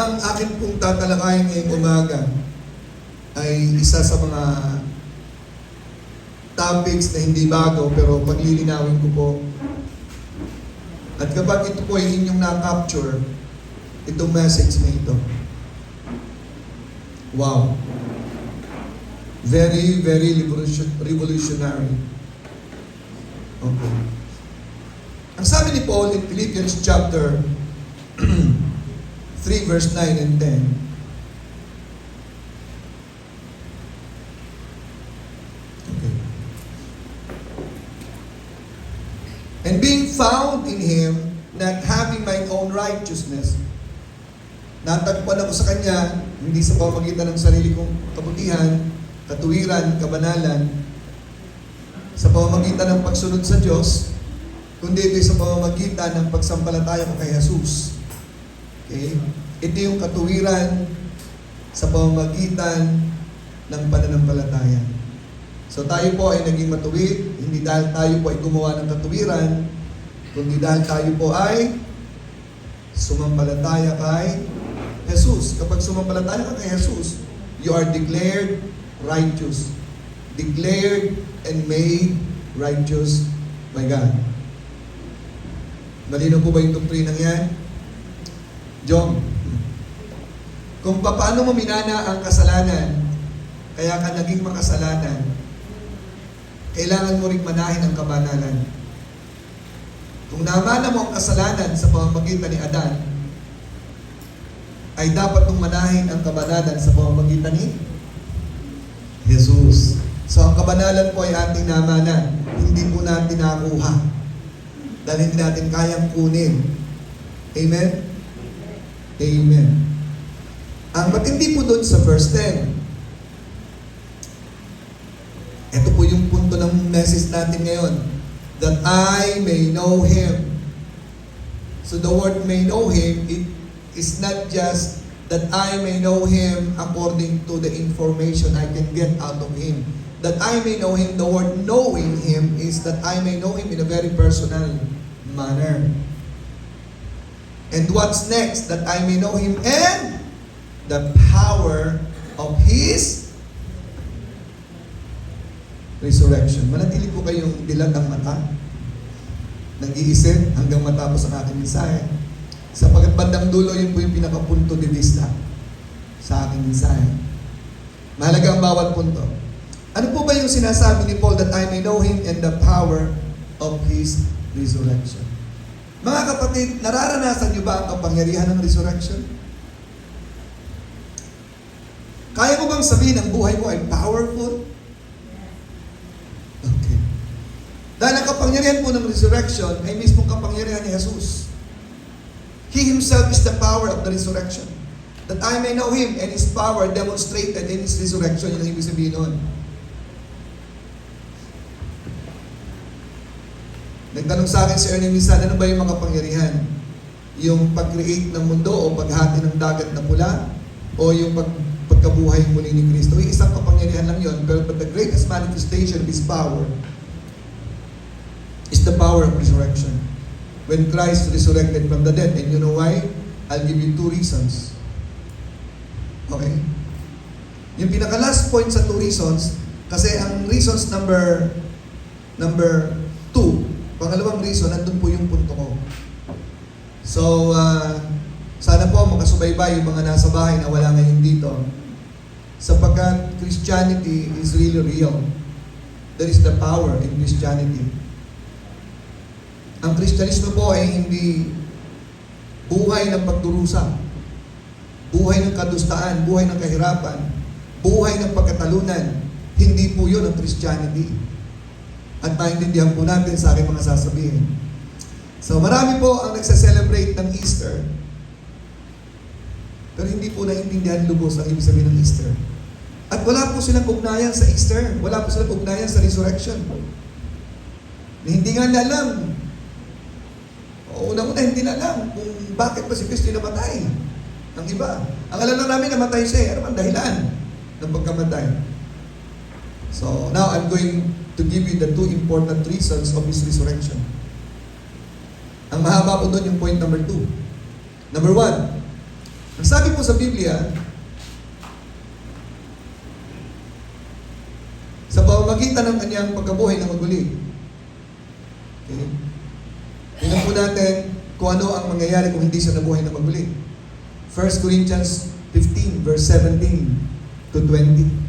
Ang akin pong tatalakayin ngayong umaga ay isa sa mga topics na hindi bago pero paglilinawin ko po. At kapag ito po ay inyong na-capture, itong message na ito. Wow! Very, very revolutionary. Okay. Ang sabi ni Paul in Philippians chapter 3 verse 9 and 10. Okay. And being found in Him, not having my own righteousness, natagpuan ako sa Kanya, hindi sa pamamagitan ng sarili kong kabutihan, katuwiran, kabanalan, sa pamamagitan ng pagsunod sa Diyos, kundi ito sa pamamagitan ng pagsampalataya ko kay Jesus. Okay? Ito yung katuwiran sa pamamagitan ng pananampalataya. So tayo po ay naging matuwid, hindi dahil tayo po ay gumawa ng katuwiran, kundi dahil tayo po ay sumampalataya kay Jesus. Kapag sumampalataya ka kay Jesus, you are declared righteous. Declared and made righteous by God. Malino po ba yung doktrinang yan? John, kung paano mo minana ang kasalanan, kaya ka naging makasalanan, kailangan mo rin manahin ang kabanalan. Kung namana mo ang kasalanan sa pamamagitan ni Adan, ay dapat mong manahin ang kabanalan sa pamamagitan ni Jesus. So ang kabanalan po ay ating namanan, hindi po natin nakuha. Dahil hindi natin kayang kunin. Amen? Amen. Ang matindi po doon sa verse 10. Ito po yung punto ng message natin ngayon. That I may know Him. So the word may know Him, it is not just that I may know Him according to the information I can get out of Him. That I may know Him, the word knowing Him is that I may know Him in a very personal manner. And what's next? That I may know Him and the power of His resurrection. Manatili po kayong dilat ang mata, nag-iisip hanggang matapos ang aking mensahe. Sapagkat bandang dulo, yun po yung pinakapunto de vista sa aking mensahe. Mahalaga ang bawat punto. Ano po ba yung sinasabi ni Paul that I may know Him and the power of His resurrection? Mga kapatid, nararanasan niyo ba ang kapangyarihan ng resurrection? Kaya mo bang sabihin ang buhay mo ay powerful? Okay. Dahil ang kapangyarihan po ng resurrection ay mismong kapangyarihan ni Jesus. He Himself is the power of the resurrection. That I may know Him and His power demonstrated in His resurrection. Yun ang ibig sabihin nun. Nagtanong sa akin si Ernie minsan, ano ba yung mga kapangyarihan? Yung pag-create ng mundo o paghati ng dagat na pula? O yung pagkabuhay muli ni Kristo? Yung isang kapangyarihan lang yun. But the greatest manifestation of His power is the power of resurrection. When Christ resurrected from the dead. And you know why? I'll give you 2 reasons. Okay? Yung pinaka-last point sa 2 reasons, kasi ang reasons number 2, pangalawang reason, nandun po yung punto ko. So, sana po makasubaybay yung mga nasa bahay na wala ngayon dito. Sapagkat Christianity is really real. There is the power in Christianity. Ang Kristyanismo po ay hindi buhay ng pagdurusa, buhay ng kadustaan, buhay ng kahirapan, buhay ng pagkatalunan. Hindi po yun ang Christianity. At maintindihan po natin sa aking mga sasabihin. So marami po ang nagsa-celebrate ng Easter, pero hindi po naintindihan lubos ang ibig sabihin ng Easter. At wala po silang ugnayan sa Easter. Wala po silang ugnayan sa resurrection. Hindi nga nila alam. Unang-una, hindi na alam kung bakit pa si Kristo namatay. Ang iba. Ang alam lang namin, namatay siya. Ano man dahilan ng pagkamatay? So, now I'm going to give you the 2 important reasons of His resurrection. Ang mahaba po doon yung point number 2. Number 1, Ang sabi po sa Biblia, sa pamamagitan ng kanyang pagkabuhay na maguli. Okay? Tingnan po natin kung ano ang mangyayari kung hindi siya nabuhay na maguli. 1 Corinthians 15, verse 17 to 20.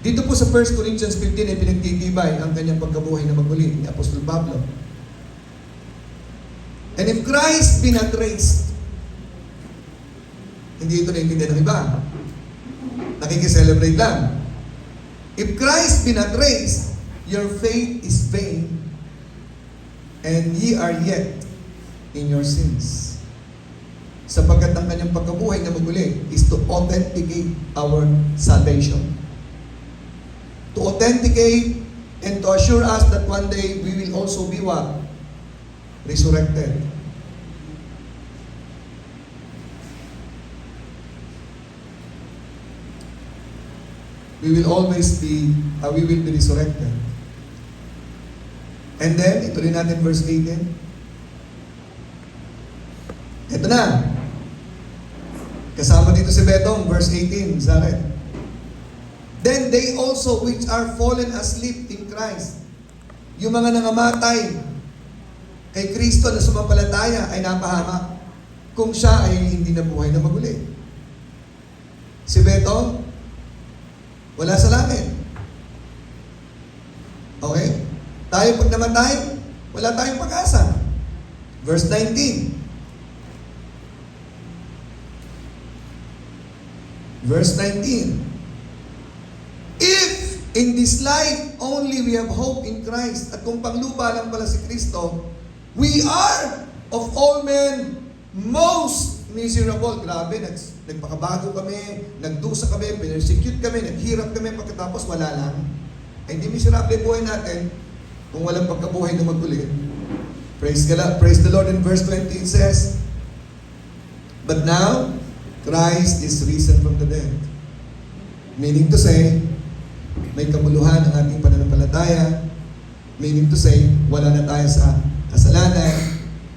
Dito po sa 1 Corinthians 15 ay pinagtitibay ang kanyang pagkabuhay na maguli ni Apostol Pablo. And if Christ be not raised, hindi ito naintindihan ng iba. Nakikiselebrate lang. If Christ be not raised, your faith is vain, and ye are yet in your sins. Sapagkat ang kanyang pagkabuhay na maguli is to authenticate our salvation. To authenticate and to assure us that one day we will also be what? Resurrected. We will always be, we will be resurrected. And then, ito rin natin verse 18. Ito na. Kasama dito si Betong, verse 18, Zaret. Then they also which are fallen asleep in Christ. Yung mga nangamatay kay Kristo na sumampalataya ay napahamak kung siya ay hindi nabuhay na maguli. Si Betong, wala sa langit. Okay? Tayo pag namatay, wala tayong pag-asa. Verse 19. Verse 19. If in this life only we have hope in Christ, at kung panglupa lang pala si Kristo, we are of all men most miserable. Grabe, nagpakabago kami, nagdusa kami, persecute kami, naghirap kami, pagkatapos wala lang. Ay hindi miserable buhay natin kung walang pagkabuhay na maguli. Praise the Lord. In verse 20 it says, but now, Christ is risen from the dead. Meaning to say, may kabuluhan ang ating pananampalataya. Meaning to say, wala na tayo sa kasalanan.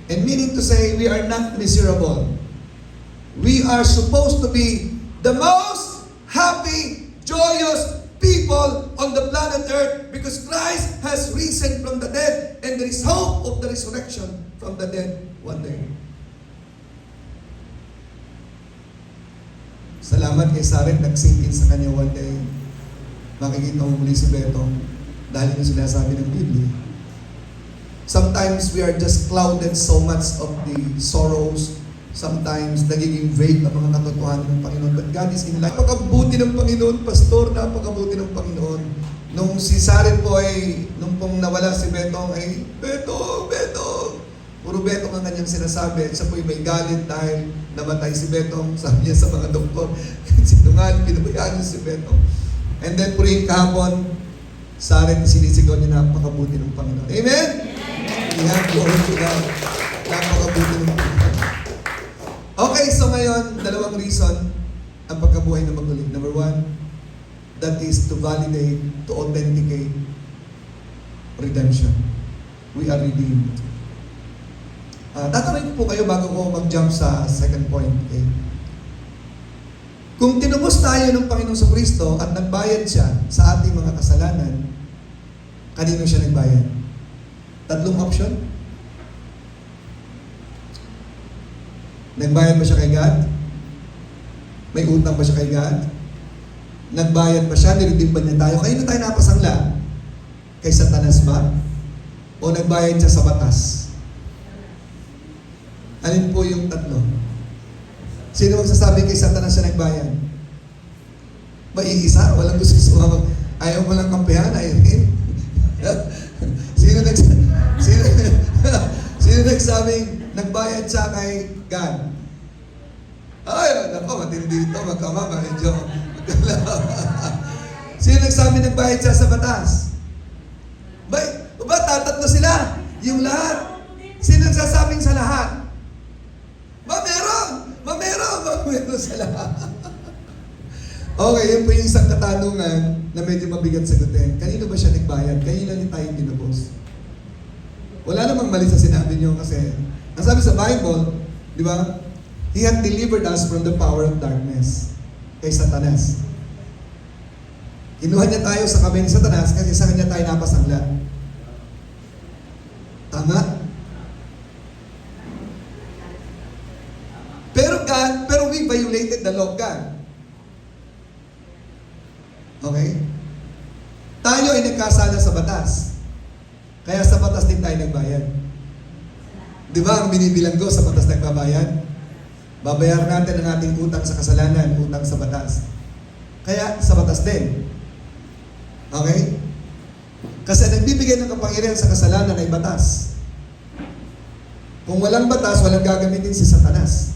And meaning to say, we are not miserable. We are supposed to be the most happy, joyous people on the planet Earth because Christ has risen from the dead and there is hope of the resurrection from the dead one day. Salamat kay Saret, nagsingin sa kanya one day. Makikita mo muli si Betong dahil yung sinasabi ng Biblia. Sometimes we are just clouded so much of the sorrows. Sometimes nagiging vague ang mga katotohanan ng Panginoon. But God is in life. Napakabuti ng Panginoon, Pastor, napakabuti ng Panginoon. Nung si Saret po ay, nung pong nawala si Betong ay, Betong! Puro Betong ang kanyang sinasabi. At siya po'y may galit dahil namatay si Betong. Sabi niya sa mga doktor, sinungaling, pinabayaan niya si Betong. And then puro yung kahapon, Saret, sinisigaw niya, napakabuti ng Panginoon. Amen? We have glory to God. Napakabuti ng Panginoon. Okay, so ngayon, dalawang reason ang pagkabuhay na maguli. Number one, that is to validate, to authenticate redemption. We are redeemed. Tatanungin po kayo bago ko mag-jump sa second point. Okay? Kung tinubos tayo ng Panginoon sa Kristo at nagbayad siya sa ating mga kasalanan, kanino siya nagbayad? Tatlong option. Nagbayad ba siya kay God? May utang ba siya kay God? Nagbayad ba siya? Niredeem ba niya tayo? Kanino tayo napasangla? Kay Satanas ba? O nagbayad siya sa batas? Alin po yung tatlo? Sino magsasabi kay Satanas siya nagbayad? Maiisa? Walang gusto sumama. Ayaw mo lang kampihan? Ayaw rin? Sino nagsabing nagbayad siya kay God? Ay, nako, matindi ito, magkama, medyo Sino nagsabi nagbayad siya sa batas? Ba, tatatlo sila? Yung lahat? Sino nagsasabing sa lahat? Meron sa lahat. Okay, yun po yung isang katanungan na medyo mabigat sagutin. Kanino ba siya nagbayad? Kanino ni tayo tinubos? Wala namang mali sa sinabi niyo kasi ang sabi sa Bible, di ba? He hath delivered us from the power of darkness. Kay Satanas. Kinuha niya tayo sa kamay ni Satanas kasi sa kanya tayo napasangla. Tama? Pero we violated the law of God. Okay? Tayo ay nagkasala sa batas. Kaya sa batas din tayo nagbayad. Di ba ang binibilang ko sa batas nagbabayad? Babayaran natin ang ating utang sa kasalanan, utang sa batas. Kaya sa batas din. Okay? Kasi nagbibigay ng kapangyarihan sa kasalanan ay batas. Kung walang batas, walang gagamitin si Satanas.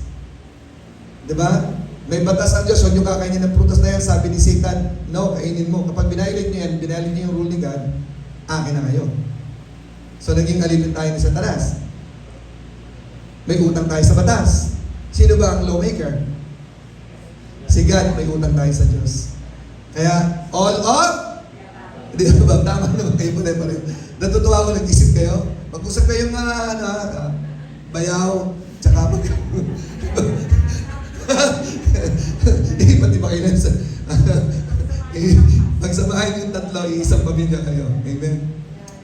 Diba? May batas ang Diyos, huwag nyo kakainin ng prutas na yan. Sabi ni Satan, no, kainin mo. Kapag binailit nyo yan, binailit nyo yung rule ni God, akin na kayo. So, naging alipin tayo ni Satanas. May utang tayo sa batas. Sino ba ang lawmaker? Si God, may utang tayo sa Diyos. Kaya, all of Di ba? Tama naman kayo po na pareho. Natutuwa ako, nag-isip kayo. Mag-usap kayong bayaw, tsaka pati ba kayo na magsamahin yung tatlo, isang pamilya kayo. Amen.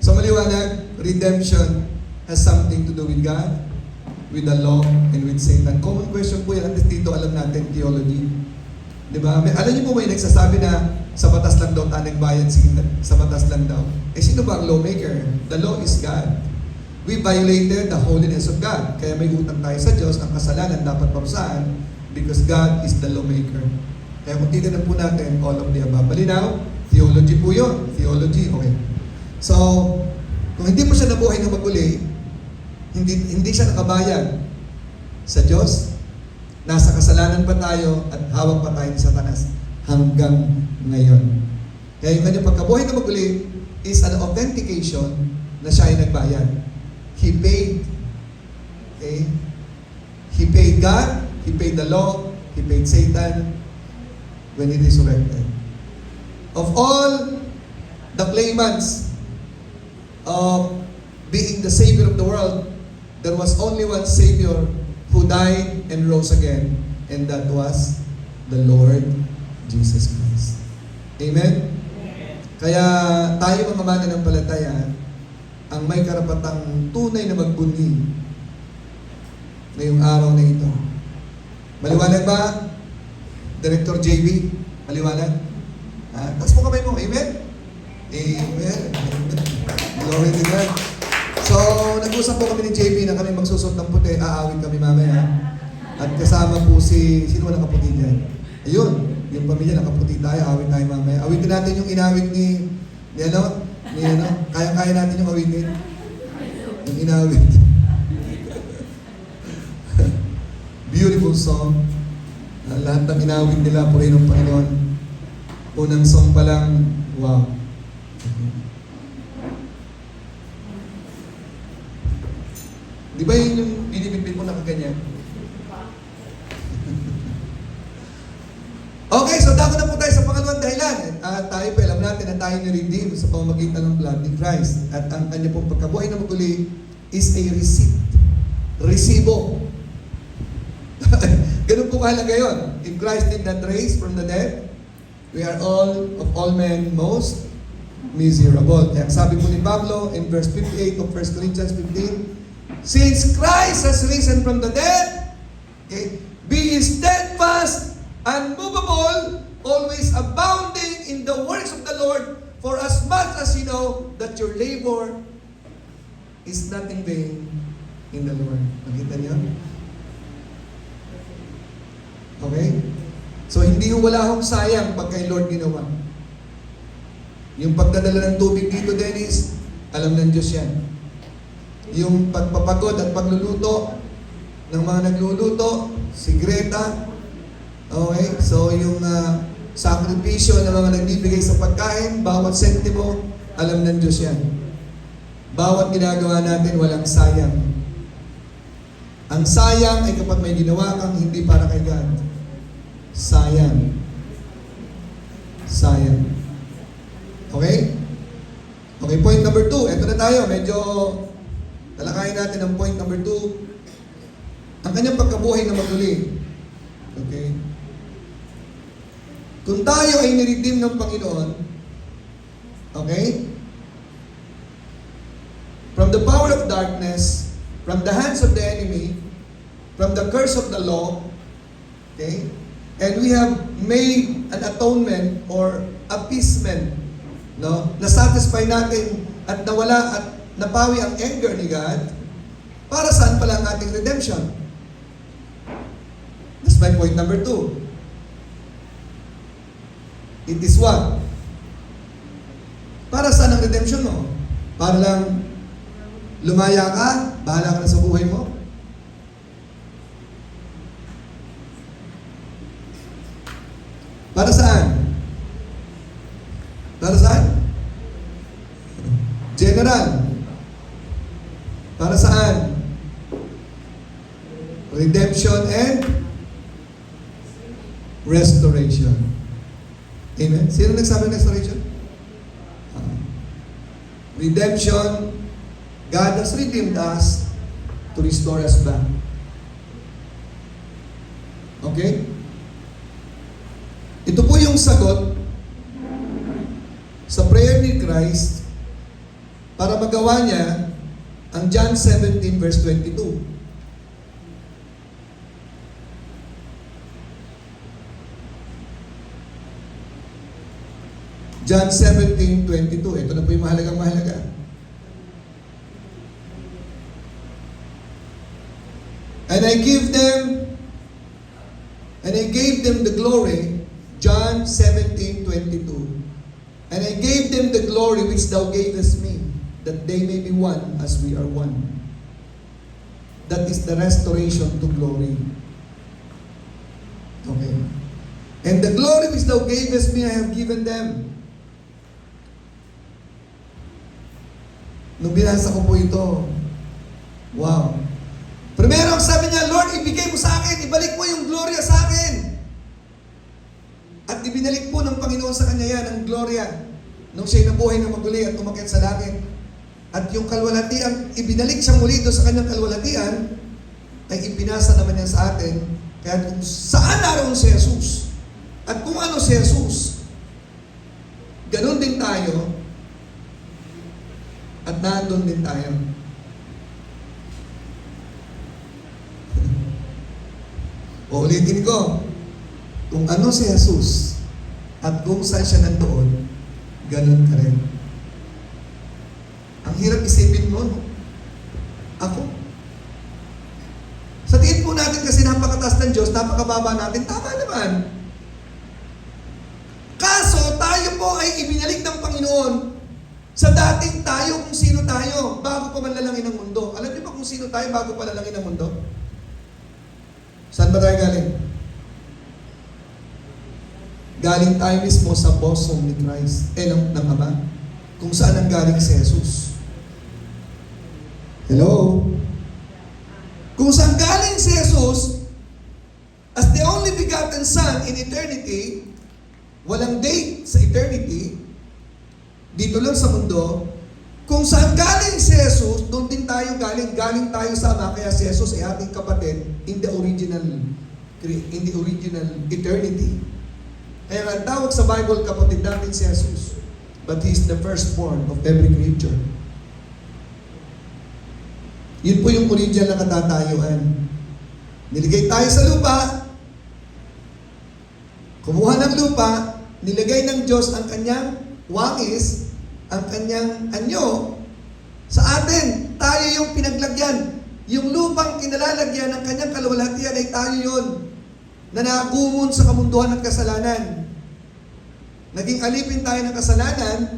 So maliwanag, redemption has something to do with God, with the law, and with Satan. Common question po yan. At dito alam natin theology. Diba? Alam niyo po may nagsasabi na sa batas lang daw tayo nagbayad, sa batas lang daw. Eh sino ba ang lawmaker? The law is God. We violated the holiness of God. Kaya may utang tayo sa Diyos, ang kasalanan dapat parusahan because God is the lawmaker. Kaya kung titignan po natin, all of the above. Malinaw? Theology po yun. Theology, okay. So, kung hindi mo siya nabuhay na maguli, hindi siya nakabayad sa Diyos, nasa kasalanan pa tayo at hawak pa tayo ni Satanas hanggang ngayon. Kaya yung kanyang pagkabuhay na maguli is an authentication na siya ay nagbayad. He paid. Okay? He paid God, He paid the law, He paid Satan when He resurrected. Of all the claimants of being the Savior of the world, there was only one Savior who died and rose again, and that was the Lord Jesus Christ. Amen? Kaya tayo mga mananampalataya ang may karapatang tunay na magbunyi ngayong araw na ito. Maliwanag ba? Director JB? Maliwanag? Taas mo kamay mo. Amen? Amen. Glory to God. So, nag-usap po kami ni JB na kami magsusot ng puti, aawit kami mamaya. At kasama po sino ba nakaputi dyan? Ayun, yung pamilya nakaputi tayo, awit tayo mamaya. Awitin natin yung inawit ni kaya-kaya natin yung awitin. Yung inawit. Beautiful song. Lahat ng inawit nila, purihin ng Panginoon. Unang song pa lang, wow. Di ba yun yung binibitbit mo nakaganyan? Okay, so dako na po tayo sa pangalawang dahilan. Tayo pa, alam natin na tayo na-redeem sa pamamagitan ng blood ni Christ. At ang kanya pong pagkabuhay na maguli is a receipt. Resibo. Ganun po kahalaga yun. If Christ did not raise from the dead, we are all men most miserable. Kaya sabi po ni Pablo in verse 58 of 1 Corinthians 15, since Christ has risen from the dead, okay, be steadfast, unmovable, always abounding in the works of the Lord, for as much as you know that your labor is not in vain in the Lord. Nakita niyo? Okay? So, hindi wala akong sayang pag kay Lord ginawa. Yung pagdadala ng tubig dito, Dennis, alam ng Diyos yan. Yung pagpapagod at pagluluto ng mga nagluluto, si Greta, okay? So, yung sakripisyo ng mga nagbibigay sa pagkain, bawat sentimo, alam ng Diyos yan. Bawat ginagawa natin, walang sayang. Ang sayang ay kapag may ginawa kang hindi para kay God. Sayang. Sayang. Okay? Okay, point number 2. Ito na tayo. Medyo talakayin natin ang point number 2. ang kanyang pagkabuhay na maguli. Okay? Kung tayo ay niredeem ng Panginoon, okay? From the power of darkness, from the hands of the enemy, from the curse of the law, okay? And we have made an atonement or appeasement, no? Na-satisfy natin at nawala at napawi ang anger ni God. Para saan pala ang ating redemption? That's my point number 2. It is what? Para saan ang redemption mo? Para lang lumaya ka, bahala ka na sa buhay mo? Para saan? Para saan? General. Para saan? Redemption and restoration. Amen? Sino nagsabi ng restoration? Redemption, God has redeemed us to restore us back. Okay? Ito po yung sagot sa prayer ni Christ para magawa niya ang John 17 verse 22. John 17:22. Ito na po yung mahalagang-mahalaga. And I gave them the glory, John 17:22. And I gave them the glory which thou gavest me, that they may be one as we are one. That is the restoration to glory. Okay. And the glory which thou gavest me, I have given them. Nung binasa ko po ito, wow. Primero, ang sabi niya, Lord, ibigay mo sa akin, ibalik mo yung gloria sa akin. At ibinalik po ng Panginoon sa kanya yan, ang gloria, nung siya'y nabuhay na maguli at umakyat sa langit. At yung kalwalatian, ibinalik siya muli doon sa kanyang kalwalatian, ay ipinasa naman niya sa atin. Kaya kung saan naroon si Jesus, at kung ano si Jesus, ganun din tayo, at nandun din tayo. O ulitin ko, kung ano si Jesus, at kung saan siya nandoon, ganun ka rin. Ang hirap isipin mo, no? Ako. Sa tingin po natin kasi napakataas ng Diyos, napakababa natin, tama naman. Kaso, tayo po ay ibinalik ng Panginoon sa dating tayo kung sino tayo, bago pa manlalangin ng mundo. Alam niyo ba kung sino tayo bago pa lalangin ng mundo? Saan ba tayo galing? Galing tayo mismo sa bosom ni Christ, ng Ama, kung saan ang galing si Jesus. Hello? Kung saan galing si Jesus, as the only begotten Son in eternity, walang date sa eternity, dito lang sa mundo, kung saan galing si Jesus, doon din tayo galing. Galing tayo sa Ama, kaya si Jesus ay ating kapatid in the original eternity. Kaya ang tawag sa Bible, kapatid natin si Jesus. But He is the firstborn of every creature. Yun po yung original na katatayuan. Niligay tayo sa lupa, kumuha ng lupa, nilagay ng Diyos ang kanyang wangis, ang kanyang anyo, sa atin. Tayo yung pinaglagyan. Yung lupang kinalalagyan ng kanyang kalwalhatian ay tayo yun, na nagumon sa kamunduhan ng kasalanan. Naging alipin tayo ng kasalanan,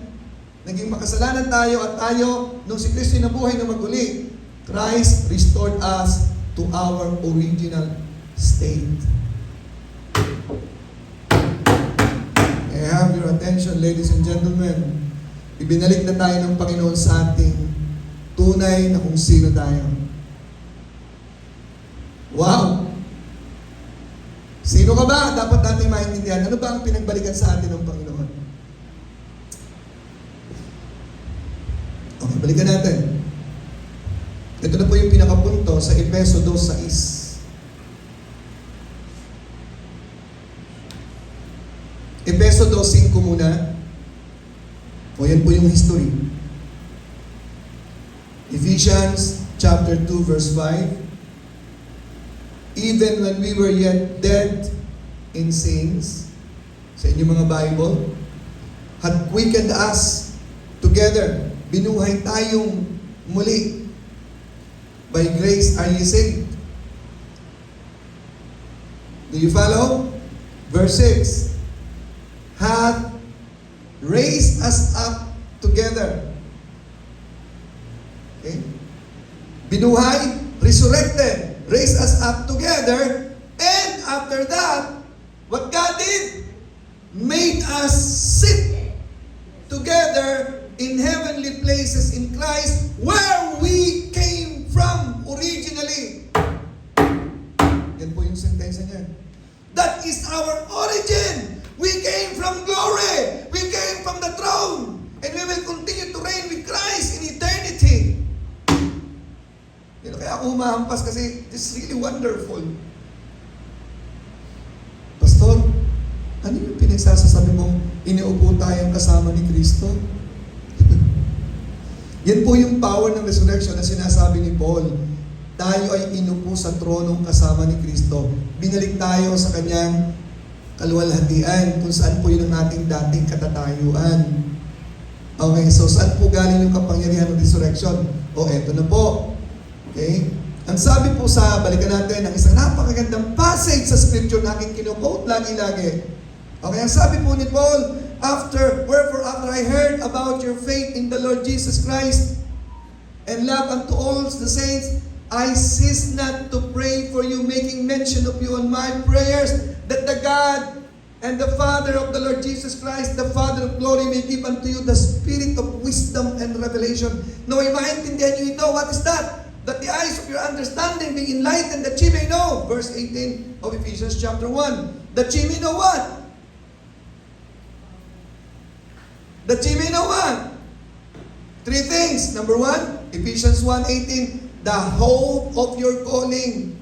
naging makasalanan tayo, at tayo, nung si Kristo nabuhay na maguli, Christ restored us to our original state. I have your attention, ladies and gentlemen. Ibinalik na tayo ng Panginoon sa ating tunay na kung sino tayo. Wow! Sino ka ba? Dapat natin maintindihan. Ano ba ang pinagbalikan sa atin ng Panginoon? Okay, balikan natin. Ito na po yung pinakapunto sa Efeso 2:6. Efeso 2:5 muna. O yan po yung history. Ephesians chapter 2 verse 5. Even when we were yet dead in sins, sa inyong mga Bible, had quickened us together. Binuhay tayong muli. By grace are ye saved. Do you follow? Verse 6. Hath raised us up together. Okay? Binuhay, resurrected, raised us up together, and after that, what God did? Made us sit together in heavenly places in Christ, where we came from originally. Yan po yung sentensya niya. That is our origin. We came from glory. We came from the throne. And we will continue to reign with Christ in eternity. Kaya ako humahampas kasi this is really wonderful. Pastor, ano yung pinagsasasabi mong iniupo tayong kasama ni Kristo? Yan po yung power ng resurrection na sinasabi ni Paul. Tayo ay inupo sa tronong kasama ni Kristo. Binalik tayo sa kanyang kaluwalhatian kung saan po yun ang ating dating katatayuan. Okay, so saan po galing yung kapangyarihan ng resurrection? O eto na po. Okay? Ang sabi po sa, balikan natin, ang isang napakagandang passage sa scripture na aking kinukote lagi-lagi. Okay, ang sabi po ni Paul, wherefore after I heard about your faith in the Lord Jesus Christ and love unto all the saints, I cease not to pray for you, making mention of you on my prayers, that the God and the Father of the Lord Jesus Christ, the Father of glory, may give unto you the spirit of wisdom and revelation. Naway maintindihan nyo ito. What is that? That the eyes of your understanding be enlightened, that ye may know. Verse 18 of Ephesians chapter 1. That ye may know what? That ye may know what? Three things. Number 1, Ephesians 1:18, the hope of your calling.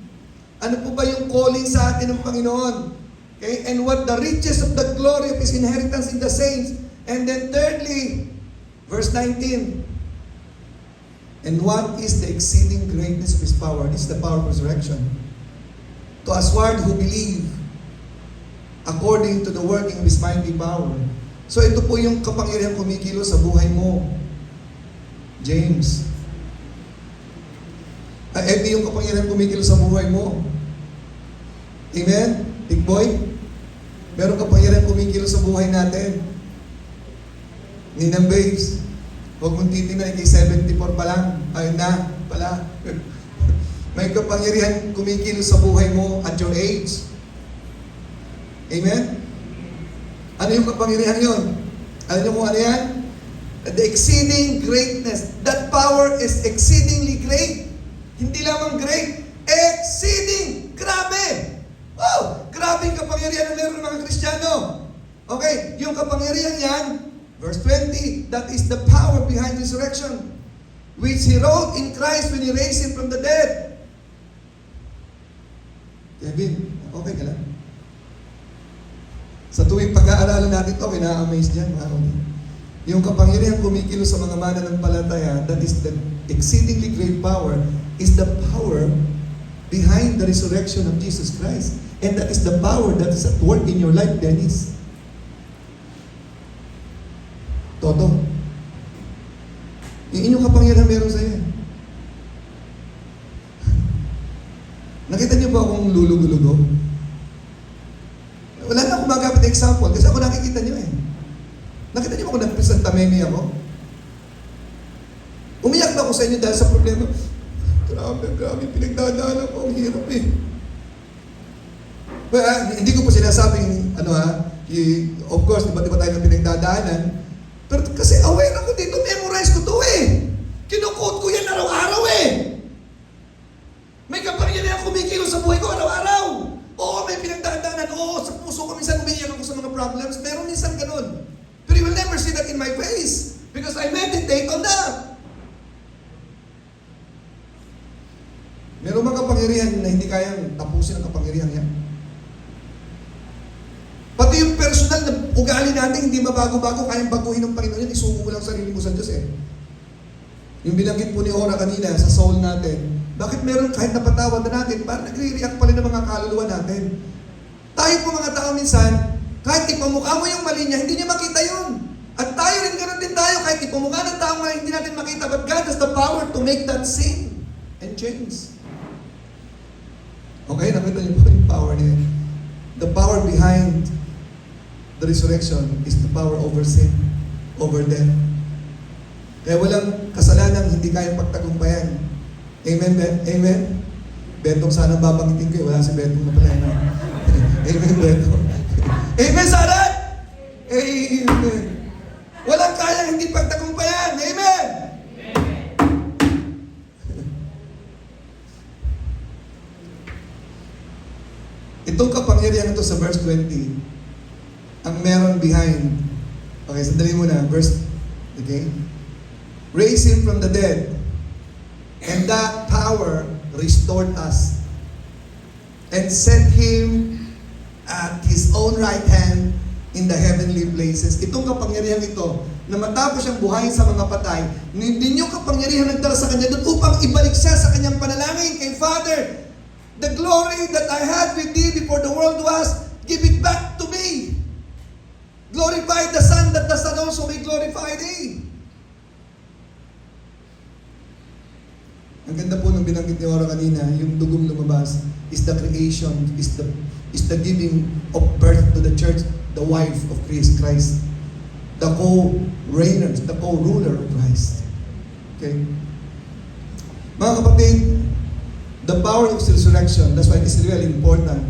Ano po ba yung calling sa atin ng Panginoon? Okay? And what the riches of the glory of His inheritance in the saints. And then thirdly, verse 19, and what is the exceeding greatness of His power? This is the power of resurrection. To usward who believe, according to the working of His mighty power. So ito po yung kapangyarihan kumikilos sa buhay mo, James. Ito yung kapangyarihan kumikilos sa buhay mo. Amen? Big boy? Meron kapangyarihan kumikilos sa buhay natin. Ninang babes, huwag mong titingnan, kay 74 pa lang. Ayun na, pala. May kapangyarihan kumikilos sa buhay mo at your age. Amen? Ano yung kapangyarihan yun? Alam niyo kung ano yan? The exceeding greatness. That power is exceedingly great. Hindi lamang great, exceeding. Grabe! Wow! Grabe yung kapangyarihan na meron ng mga Kristiyano. Okay, yung kapangyarihan yan, verse 20, that is the power behind resurrection, which He wrought in Christ when He raised Him from the dead. Kevin, okay ka lang? Sa tuwing pag-aaralan natin ito, kina-amaze dyan, mga kapatid. Yung kapangyarihan kumikilos sa mga mananampalataya, that is the exceedingly great power, is the power behind the resurrection of Jesus Christ. And that is the power that is at work in your life, Dennis. Toto. Yung inyong kapangyarihan meron sa iyo. Nakita niyo ba akong lulugulugo? Wala na akong magamit na example kasi ako nakikita niyo eh. Nakita niyo ba kung nagpresenta-meme ako? Umiyak na ako sa inyo dahil sa problema. Grabe, pinagdadaanan ko. Ang hirap eh. Well, hindi ko po sinasabing, of course, iba't iba tayo ng pinagdadaanan. Pero kasi aware ako dito, memorize ko to eh. Kinukot ko yan araw-araw eh. May kapangyarihan kumikilos sa buhay ko araw-araw. Oo, may pinagdadaanan. Oo, sa puso ko minsan umiiyak ako sa mga problems. Meron minsan ganun. But you will never see that in my face because I meditate on that. Meron mga kapangyarihan na hindi kayang tapusin ang kapangyarihan yan. Pati Pati yung personal na ugali natin, hindi mabago-bago, kayang baguhin ng Panginoon yan, isuko mo lang sarili mo sa Diyos eh. Yung binanggit po ni Ora kanina sa soul natin, bakit meron kahit napatawad na natin, parang nagre-react pa rin ng mga kaluluwa natin. Tayo po mga tao minsan, kahit ipamukha mo yung mali niya, hindi niya makita yun. At tayo rin, ganoon din tayo, kahit ipamukha ng tao na hindi natin makita, but God has the power to make that sin and change. Okay, nakita niyo po yung power niya. The power behind the resurrection is the power over sin, over death. Kaya walang kasalanang hindi kayang pagtagumpayan. Amen, Amen? Betong sana babanggitin ko. Wala si Betong na pala. No? Amen, Betong. Amen, Sarat! Amen. Walang kayang hindi pagtagumpayan. Amen! Itong kapangyarihan ito sa verse 20, ang meron behind. Okay, sandali muna. Verse, okay? Raise him from the dead. And that power restored us. And set him at His own right hand in the heavenly places. Itong kapangyarihan ito, na matapos siyang buhayin sa mga patay, hindi yung kapangyarihan nagdala sa kanya doon upang ibalik siya sa kanyang panalangin kay Father. The glory that I had with thee before the world was, give it back to me. Glorify the Son that the Son also may glorify thee. Ang ganda po ng binanggit ni Ora kanina, yung dugong lumabas is the creation, is the giving of birth to the church, the wife of Christ, the co-reigner, the co-ruler of Christ. Okay? Mga kapatid, the power of resurrection, that's why it is really important,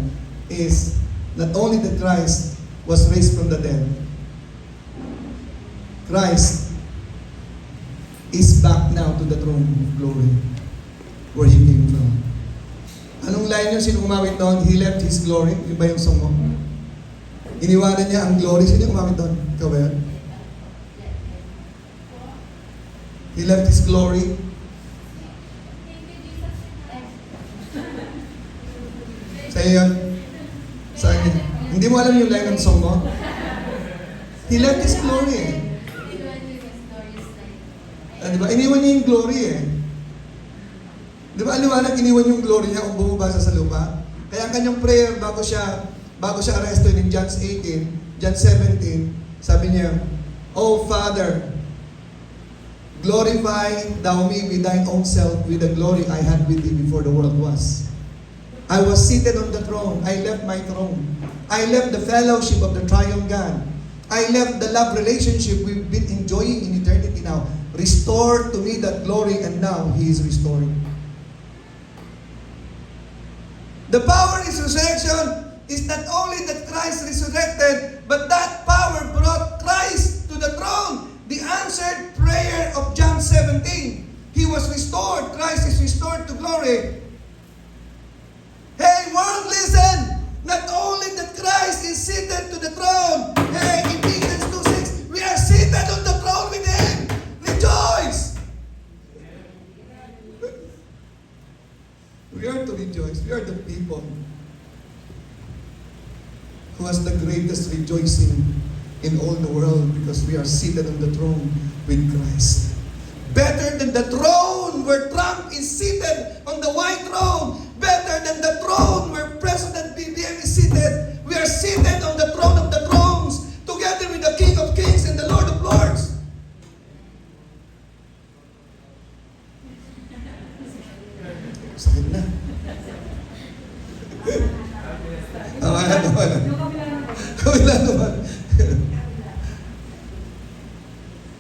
is not only that Christ was raised from the dead, Christ is back now to the throne of glory where He came from. Anong line yun? Sino kumawit doon? He left His glory. Yung ba yung song mo? Iniwanan niya ang glory. Sino yung kumawit doon? Ikaw ba yun? He left His glory. Sa'yo yun? Sa'yo yun? Hindi mo alam yung line ng song mo? He left His glory eh. Diba? Iniwan niya yung glory eh. Di ba, aliwanag, iniwan yung glory niya kung bumaba sa lupa? Kaya ang kanyang prayer bago siya arrested in John 18, John 17, sabi niya, Oh Father, glorify thou me with thine own self with the glory I had with thee before the world was. I was seated on the throne. I left my throne. I left the fellowship of the triune God. I left the love relationship we've been enjoying in eternity now. Restore to me that glory, and now He is restoring. The power in resurrection is not only that Christ resurrected, but that power brought Christ to the throne. The answered prayer of John 17. He was restored. Christ is restored to glory. Hey world, listen! Not only that Christ is seated to the throne. Hey, Ephesians 2:6, we are seated on the throne with Him. Rejoice! We are to rejoice. We are the people who has the greatest rejoicing in all the world because we are seated on the throne with Christ. Better than the throne where Trump is seated on the white throne. Better than the throne where President BBM is seated. We are seated on the throne of the thrones together with the King of Kings and the Lord of Lords. Sakit na. Wala naman. Wala naman.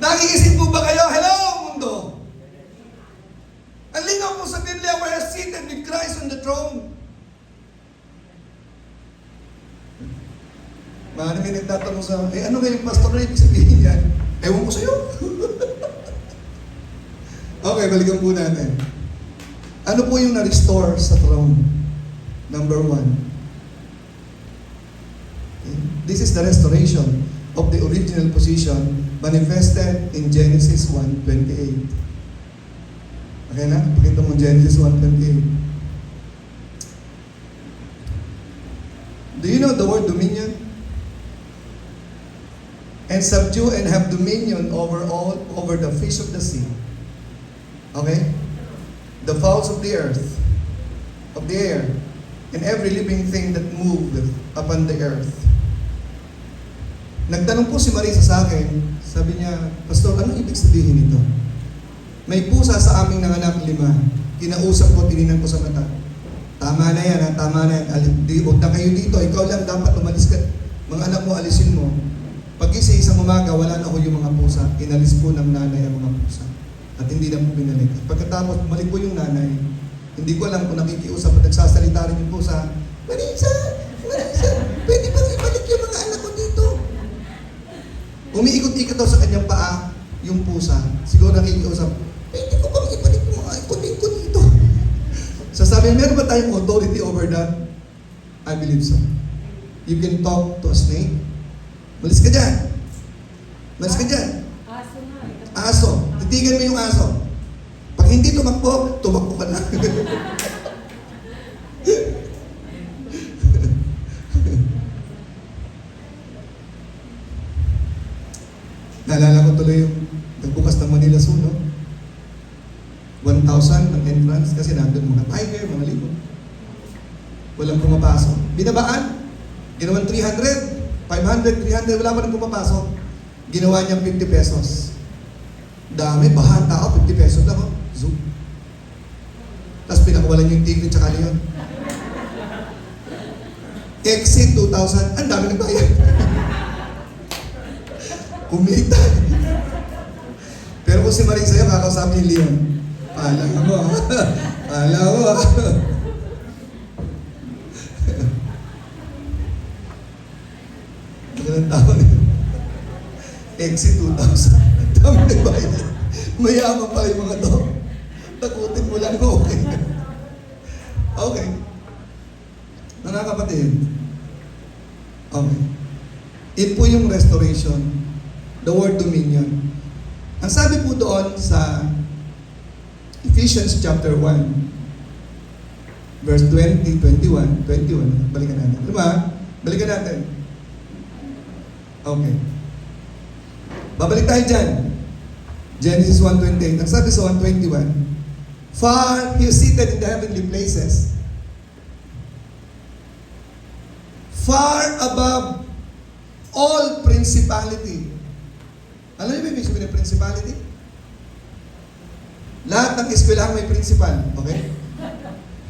Nakiisip po ba kayo? Hello, mundo! Ang linaw po sa Biblia, we are seated with Christ on the throne. Maraming may nagtatanong sa, ano kayong pastor na ibig sabihin yan? Ewan ko sa'yo. Okay, balikan po natin. Ano po yung na-restore sa throne? Number 1. Okay. This is the restoration of the original position manifested in Genesis 1:28. Okay na? Pakita mo Genesis 1:28. Do you know the word dominion? and subdue and have dominion over the fish of the sea. Okay? The fowls of the earth, of the air, and every living thing that moveth upon the earth. Nagtanong po si Marisa sa akin, sabi niya, Pastor, anong ibig sabihin nito? May pusa sa aming nanganak 5. Kinausap ko, tininan ko sa mata. Tama na yan, ha? Tama na yan. Huwag na kayo dito. Ikaw lang dapat umalis ka. Mga anak mo, alisin mo. Pag-isi isang umaga, wala na ho yung mga pusa. Inalis po ng nanay ang mga pusa. At hindi na po binalik. Pagkatapos, bumalik po yung nanay. Hindi ko alam kung nakikiusap at nagsasalita rin yung pusa. Marisa, pwede bang ibalik yung mga anak ko dito? Umiikot-ikot daw sa kanyang paa yung pusa. Siguro nakikiusap, pwede ko bang ibalik yung mga ikunin ko dito? So sabi, meron ba tayong authority over that? I believe so. You can talk to a snake. Malis ka dyan. Malis ka dyan. Aso nga. Aso. Titigan mo yung aso. Pag hindi tumakbo, tumakbo ka na. Naalala ko tuloy yung nagbukas ng Manila Zoo, no? 1,000 ang entrance kasi nandun mga tiger, mga libo. Walang pumapasok. Binabaan. Ginawan 300, 500, 300, wala pa rin pumapasok. Ginawa niyang 50 pesos. Dami, bahan tao, 50 pesos lang, oh. Zoo. Tapos pinakawalan yung tigre tsaka leon. Exit 2,000, ang dami ng bayan. Kumita. Pero kung si Maring sa'yo, kakausapin yung leon. Pala mo, ha? Pala mo, ha? Ang tao nito. Exit 2,000. Dami ng bayan. Mayaman pa yung mga to. Takutin mo lang, okay. Okay. Mga kapatid. Okay. It po yung restoration. The word dominion. Ang sabi po doon sa Ephesians chapter 1, verse 20, 21, balikan natin. Diba? Balikan natin. Okay. Babalik tayo dyan. Genesis 1:28. Ang sabi sa 1:21, far, He is seated in the heavenly places, far above all principality. Alam niyo ba yung sabihin ng principality? Lahat ng eskwelahan may principal. Okay?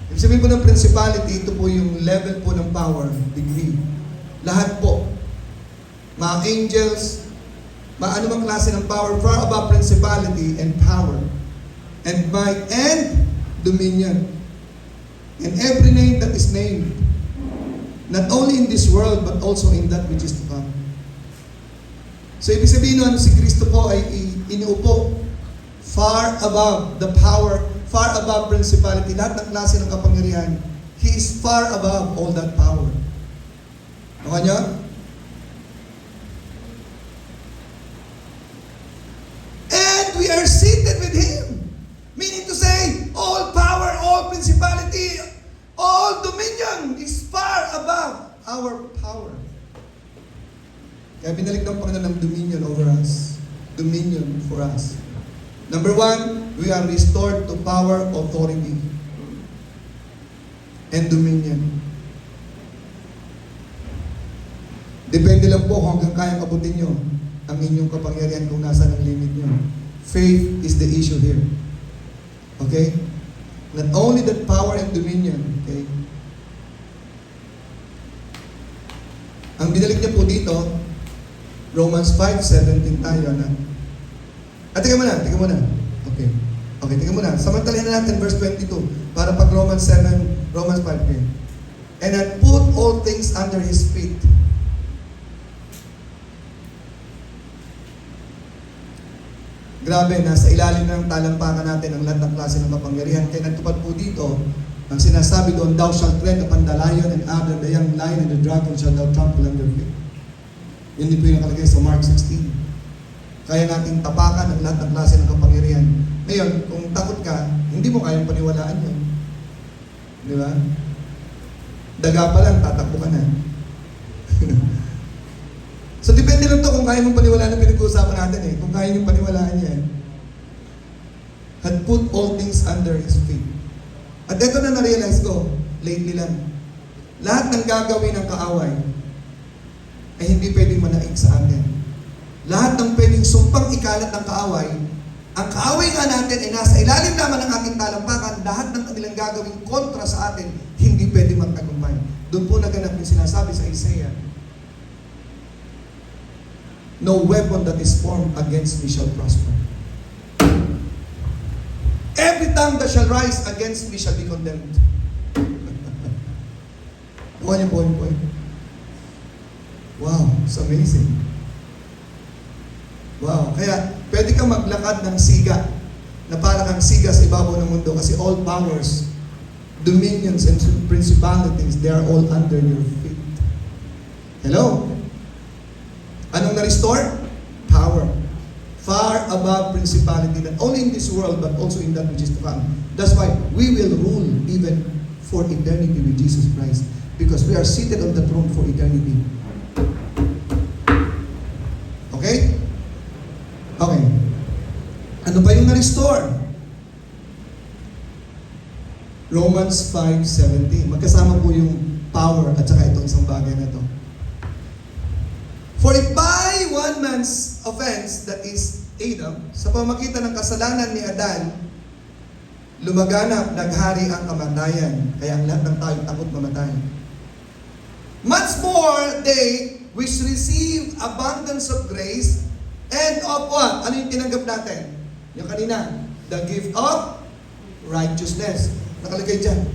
Ibig sabihin po ng principality, ito po yung level po ng power, degree. Lahat po. Mga angels, mga anumang klase ng power, far above principality and power, and might, and dominion. And every name that is named, not only in this world, but also in that which is to come. So, ibig sabihin nun, si Kristo po ay iniupo far above the power, far above principality, lahat ng klase ng kapangyarihan. He is far above all that power. Nakuha niyo? And we are seated with Him. Meaning to say, all power, all principality, all dominion is far above our power. Kaya binalik ng Panginoon ng dominion over us. Dominion for us. Number 1, we are restored to power, authority, and dominion. Depende lang po kung hanggang kayang abutin nyo ang inyong kapangyarihan kung nasa ng limit nyo. Faith is the issue here. Okay? Not only that power and dominion, okay? Ang binalik niya po dito, Romans 5:17 tayo na. Tingnan mo na. Okay. Okay, tingnan mo na. Samantalahin na natin verse 22 para pag Romans 5 kayo. And had put all things under His feet. Grabe, nasa ilalim ng talampakan natin ang lahat ng klase ng kapangyarihan. Kaya nagtupad po dito, ang sinasabi doon, thou shalt tread upon the lion and adder, the young lion and the dragon shall thou trample under feet. Yun din po yung nakalagay sa Mark 16. Kaya nating tapakan ang lahat ng klase ng kapangyarihan. Ngayon, kung takot ka, hindi mo kayang paniwalaan yun. Di ba? Daga pa lang, tatakbo ka na. So, depende lang to kung kaya mong paniwalaan ang pinag-uusapan natin eh. Kung kaya niyong paniwalaan yan. Had put all things under His feet. At ito na na-realize ko, lately lang. Lahat ng gagawin ng kaaway ay hindi pwedeng manaig sa atin. Lahat ng pwedeng sumpang ikalat ng kaaway, ang kaaway nga natin ay nasa ilalim naman ng ating talampakan, lahat ng kanilang gagawin kontra sa atin, hindi pwedeng magtagumpay. Doon po naganap yung sinasabi sa Isaiah, no weapon that is formed against me shall prosper. Every tongue that shall rise against me shall be condemned. Kuha niyo po yung point. Wow, it's amazing. Wow, kaya pwede kang maglakad ng siga na parang ang siga sa ibabaw ng mundo kasi all powers, dominions and principalities, they are all under your feet. Hello? Anong na-restore? Power. Far above principality, not only in this world, but also in that which is to come. That's why we will rule even for eternity with Jesus Christ. Because we are seated on the throne for eternity. Okay? Okay. Ano pa yung na-restore? Romans 5:17. Magkasama po yung power at saka itong isang bagay na ito. For if by one man's offense, that is Adam, sa pamagitan ng kasalanan ni Adan, lumaganap, naghari ang kamatayan. Kaya ang lahat ng tayo takot mamatay. Much more they which receive abundance of grace and of what? Ano yung tinanggap natin? Yung kanina, the gift of righteousness. Nakalagay dyan.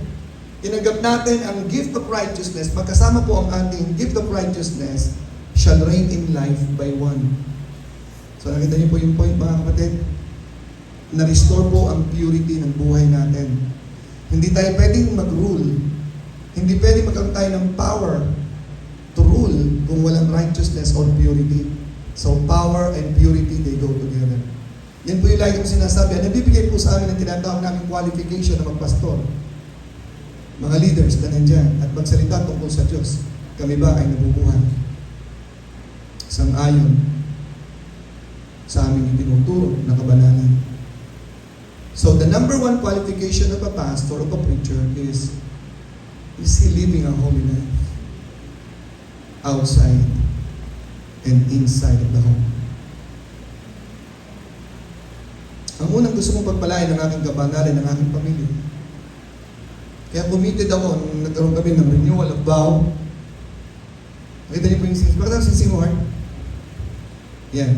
Tinanggap natin ang gift of righteousness. Magkasama po ang ating gift of righteousness shall reign in life by one. So nakita niyo po yung point mga kapatid? Na-restore po ang purity ng buhay natin. Hindi tayo pwedeng mag-rule. Hindi pwedeng magkaroon tayo ng power to rule kung walang righteousness or purity. So power and purity, they go together. Yan po yung lagi kong sinasabi. Ang nabibigay po sa amin ang tinatawag namin qualification na magpastor. Mga leaders na nandyan at magsalita tungkol sa Diyos. Kami ba ay nabubuhay? Sang-ayon sa aming itinuturo na kabanalan. So the number one qualification of a pastor, of a preacher is he living a holy life? Outside and inside of the home. Ang unang gusto kong pagpalain ng aking kabanalan, ng aking pamilya. Kaya committed ako nung nagkaroon kami ng renewal of vow. Nakita niyo po yung singsing. Bakit ang singsing mo, Heart? Yan.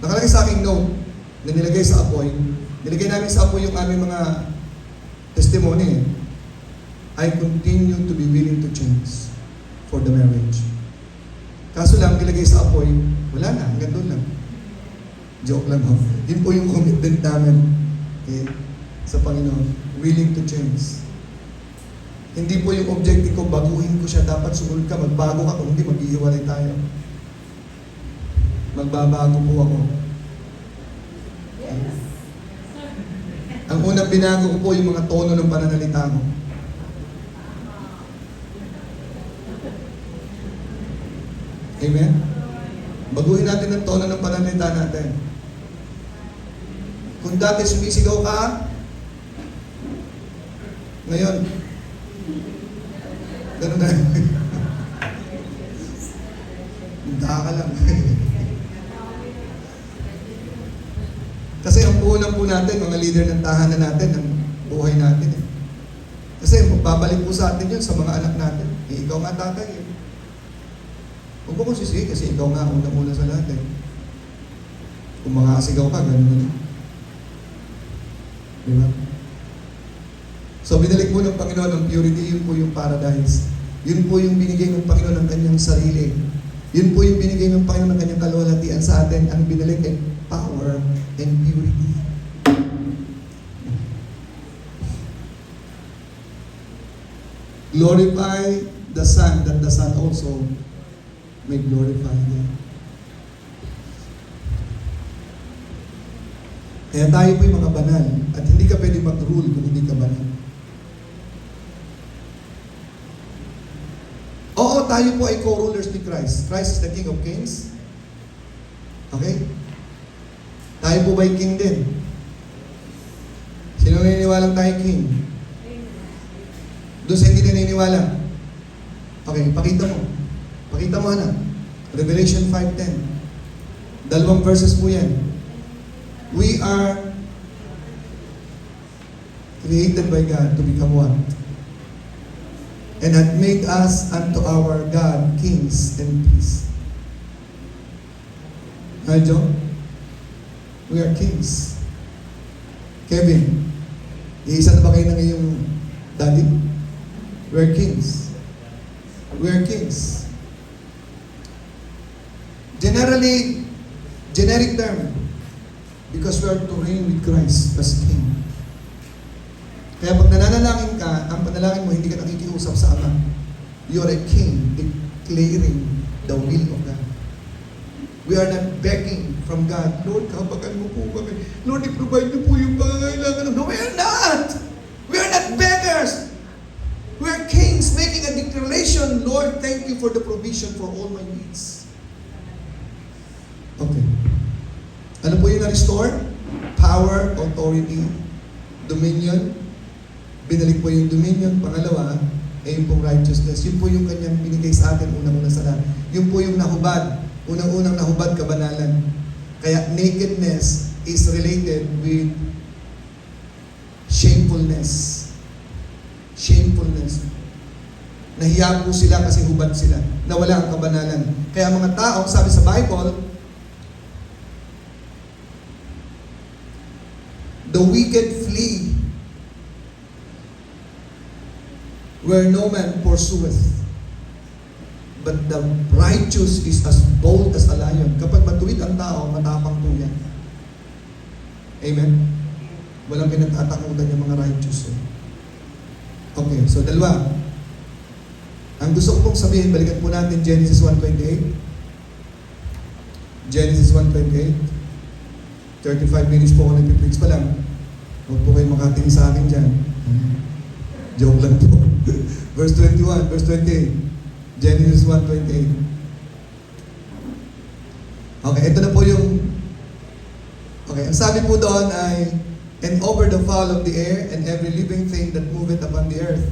Nakalagay sa aking note na nilagay sa apoy. Nilagay namin sa apoy yung aming mga testimony. I continue to be willing to change for the marriage. Kaso lang, nilagay sa apoy, wala na, hanggang doon lang. Joke lang ho. Yun po yung commitment namin sa Panginoon. Willing to change. Hindi po yung objective ko, baguhin ko siya. Dapat sumunod ka, magbago ka. Kung hindi, maghihiwalay tayo. Magbabago po ako. Ang unang binago ko po yung mga tono ng pananalita ko. Amen? Baguhin natin ang tono ng pananalita natin. Kung dati sumisigaw ka, ngayon, ganun na. Punta ka lang. Kasi ang puhunan po natin, mga leader ng tahanan natin, ng buhay natin. Kasi babalik po sa atin yun sa mga anak natin. Ikaw nga tatay. Huwag mo kong sisihin kasi ikaw nga unang-una sa lahat. Kung makasigaw ka, ganun. Diba? So binalik po ng Panginoon ang purity, yun po yung paradise. Yun po yung binigay ng Panginoon ng kanyang sarili. Yun po yung binigay ng Panginoon ng kanyang kaluwalhatian sa atin. Ang binalik ay power and purity. Glorify the Son, that the Son also may glorify them. Kaya tayo po yung mga banal at hindi ka pwede mag-rule kung hindi ka banal. Oo, tayo po ay co-rulers ni Christ. Christ is the King of Kings Okay? Tayo po ba'y king din? Sino naniniwalang tayo king? Doon sa hindi naniniwala. Okay, pakita mo. Pakita mo, anak. Revelation 5:10. 2 verses po yan. We are created by God to become what? And had made us unto our God kings and priests. Hi, John? We are kings. Kevin, iisa na ba kayo ng iyong daddy? We are kings. We are kings. Generic term. Because we are to reign with Christ as King. Kaya pag nananalangin ka, ang panalangin mo hindi ka nakikiusap sa Ama. You are a king declaring the will of God. We are not begging from God, Lord, kabagan mo po kami. Lord, i-provide mo po yung pangangailangan. No, we are not! We are not beggars! We are kings making a declaration, Lord, thank you for the provision for all my needs. Okay. Ano po yung na-restore? Power, authority, dominion. Binalik po yung dominion. Pangalawa, yung pong righteousness. Yun po yung kanyang binigay sa atin unang-una sa lahat. Yun po yung nahubad. Unang-unang nahubad, kabanalan. Kaya nakedness is related with shamefulness. Shamefulness. Nahiya po sila kasi hubad sila. Nawala ang kabanalan. Kaya mga tao, sabi sa Bible, the wicked flee where no man pursueth. But the righteous is as bold as a lion. Kapag matuwid ang tao, matapang po yan. Amen? Walang pinagtatakutan yung mga righteous. Okay, so dalawa. Ang gusto ko pong sabihin, balikan po natin Genesis 1:28. Genesis 1:28. 35 minutes po ako nag-preach pa lang. Huwag po kayo makatingin sa akin dyan. Joke lang po. Verse 21, verse 28. Genesis 1:28. Okay, ito na po yung... Okay, ang sabi po doon ay, and over the fowl of the air and every living thing that moveth upon the earth.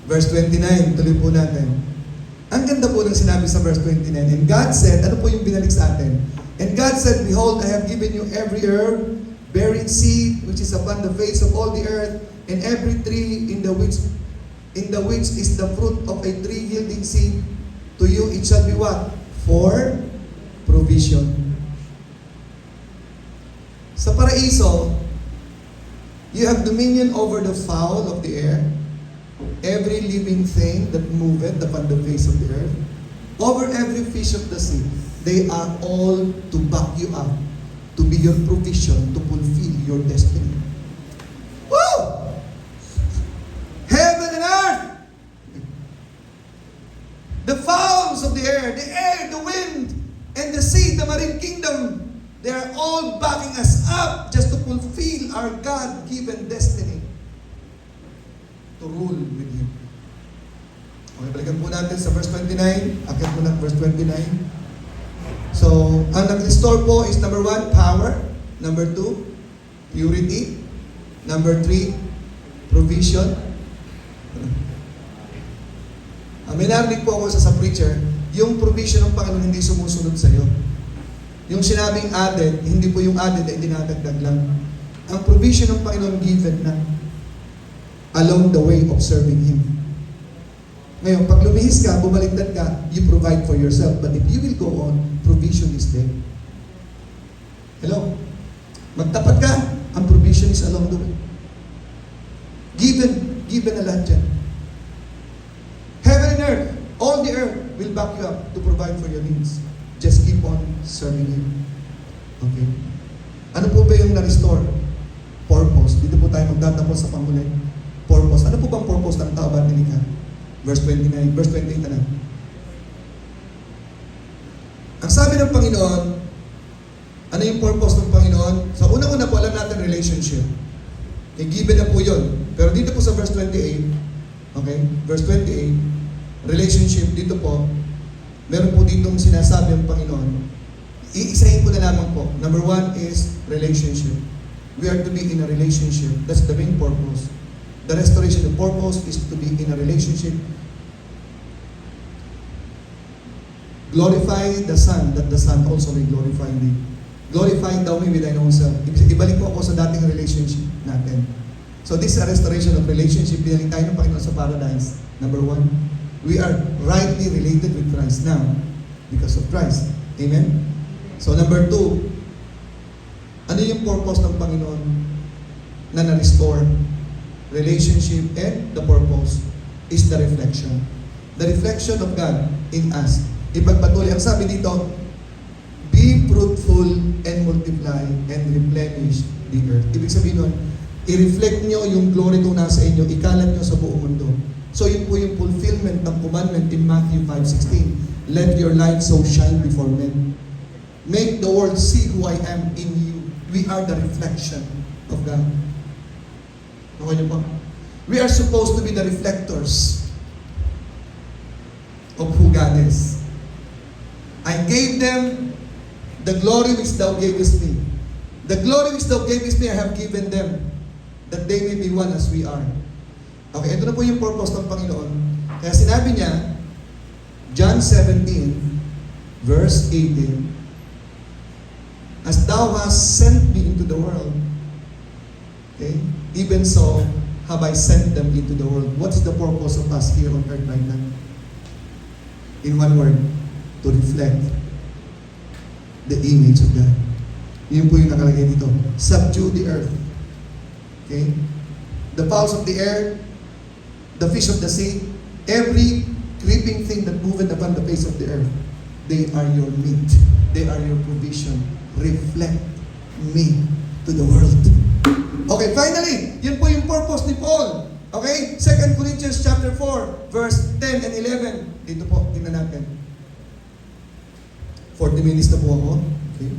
Verse 29, tuloy po natin. Ang ganda po ng sinabi sa verse 29. And God said, ano po yung binalik sa atin? And God said, behold, I have given you every herb, bearing seed, which is upon the face of all the earth, and every tree in the which is the fruit of a tree yielding seed. To you it shall be what? For provision. Sa paraiso, you have dominion over the fowl of the air, every living thing that moveth upon the face of the earth, over every fish of the sea. They are all to back you up, to be your provision, to fulfill your destiny. Woo! Heaven and earth! The fowls of the air, the wind, and the sea, the marine kingdom, they are all backing us up just to fulfill our God-given destiny to rule with Him. Okay, balikan po natin sa verse 29. Akit mo na verse 29. So, ang nag-restore po is number 1, power. Number 2, purity. Number 3, provision. May narinig po ako sa preacher, yung provision ng Panginoon hindi sumusunod sa iyo. Yung sinabing added, hindi po yung added ay dinadagdag lang. Ang provision ng Panginoon given na along the way of serving Him. Ngayon, pag lumihis ka, bumaliktad ka, you provide for yourself. But if you will go on, provision is there. Hello? Magtapat ka, ang provision is along the way. Given na lahat dyan. Heaven and earth, all the earth will back you up to provide for your needs. Just keep on serving Him. Okay? Ano po ba yung na-restore? Purpose. Dito po tayo magtatapos sa panghuli. Purpose. Ano po bang purpose ng tao ba nilikha? Verse 29, verse 28 na. Ang sabi ng Panginoon, ano yung purpose ng Panginoon? So, unang-una po, alam natin relationship. Okay, given na po yun. Pero dito po sa verse 28, okay, verse 28, relationship dito po, meron po ditong sinasabi ang Panginoon, Iisahin ko na lamang po. Number one is relationship. We are to be in a relationship. That's the main purpose. The restoration, the purpose is to be in a relationship. Glorify the Son, that the Son also may glorify thee. Glorify thou me with thine own self. Ibalik ko ako sa dating relationship natin. So this is a restoration of relationship. Binaling tayo ng Panginoon sa paradise. Number one, we are rightly related with Christ now because of Christ. Amen? So number two, ano yung purpose ng Panginoon na na-restore? Relationship, and the purpose is the reflection. The reflection of God in us. Ipagpatuloy. Ang sabi dito, be fruitful and multiply and replenish the earth. Ibig sabihin nun, i-reflect nyo yung glory kung nasa inyo, ikalat nyo sa buong mundo. So yun po yung fulfillment ng commandment in Matthew 5:16. Let your light so shine before men. Make the world see who I am in you. We are the reflection of God. Okay niyo po? We are supposed to be the reflectors of who God is. I gave them the glory which thou gavest me. The glory which thou gavest me, I have given them, that they may be one as we are. Okay, ito na po yung purpose ng Panginoon. Kaya sinabi niya, John 17, verse 18, as thou hast sent me into the world, okay, even so have I sent them into the world. What is the purpose of us here on earth right now? In one word, to reflect the image of God. Yun po yung nakalagay dito. Subdue the earth. Okay? The fowls of the air, the fish of the sea, every creeping thing that moveth upon the face of the earth, they are your meat. They are your provision. Reflect me to the world. Okay, finally, yun po yung purpose ni Paul. Okay? 2 Corinthians chapter 4, verse 10 and 11. Dito po, tingnan natin. 40 minutes na po ako. Okay.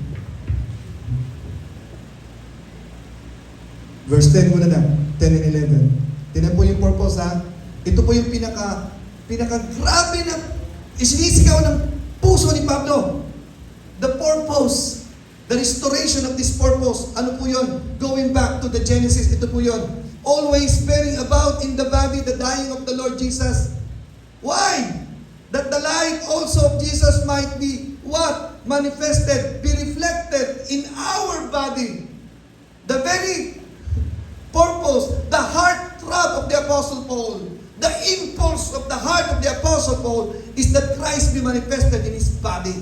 Verse 10 muna na. 10 and 11. Tingnan po yung purpose, ha? Ito po yung pinaka-grabe na isinisigaw ng puso ni Pablo. The purpose, the restoration of this purpose. Ano po yun? Going back to the Genesis, ito po yun. Always bearing about in the body the dying of the Lord Jesus. Why? That the life also of Jesus might be what? Manifested, be reflected in our body. The very purpose, the heart throb of the Apostle Paul, the impulse of the heart of the Apostle Paul is that Christ be manifested in His body.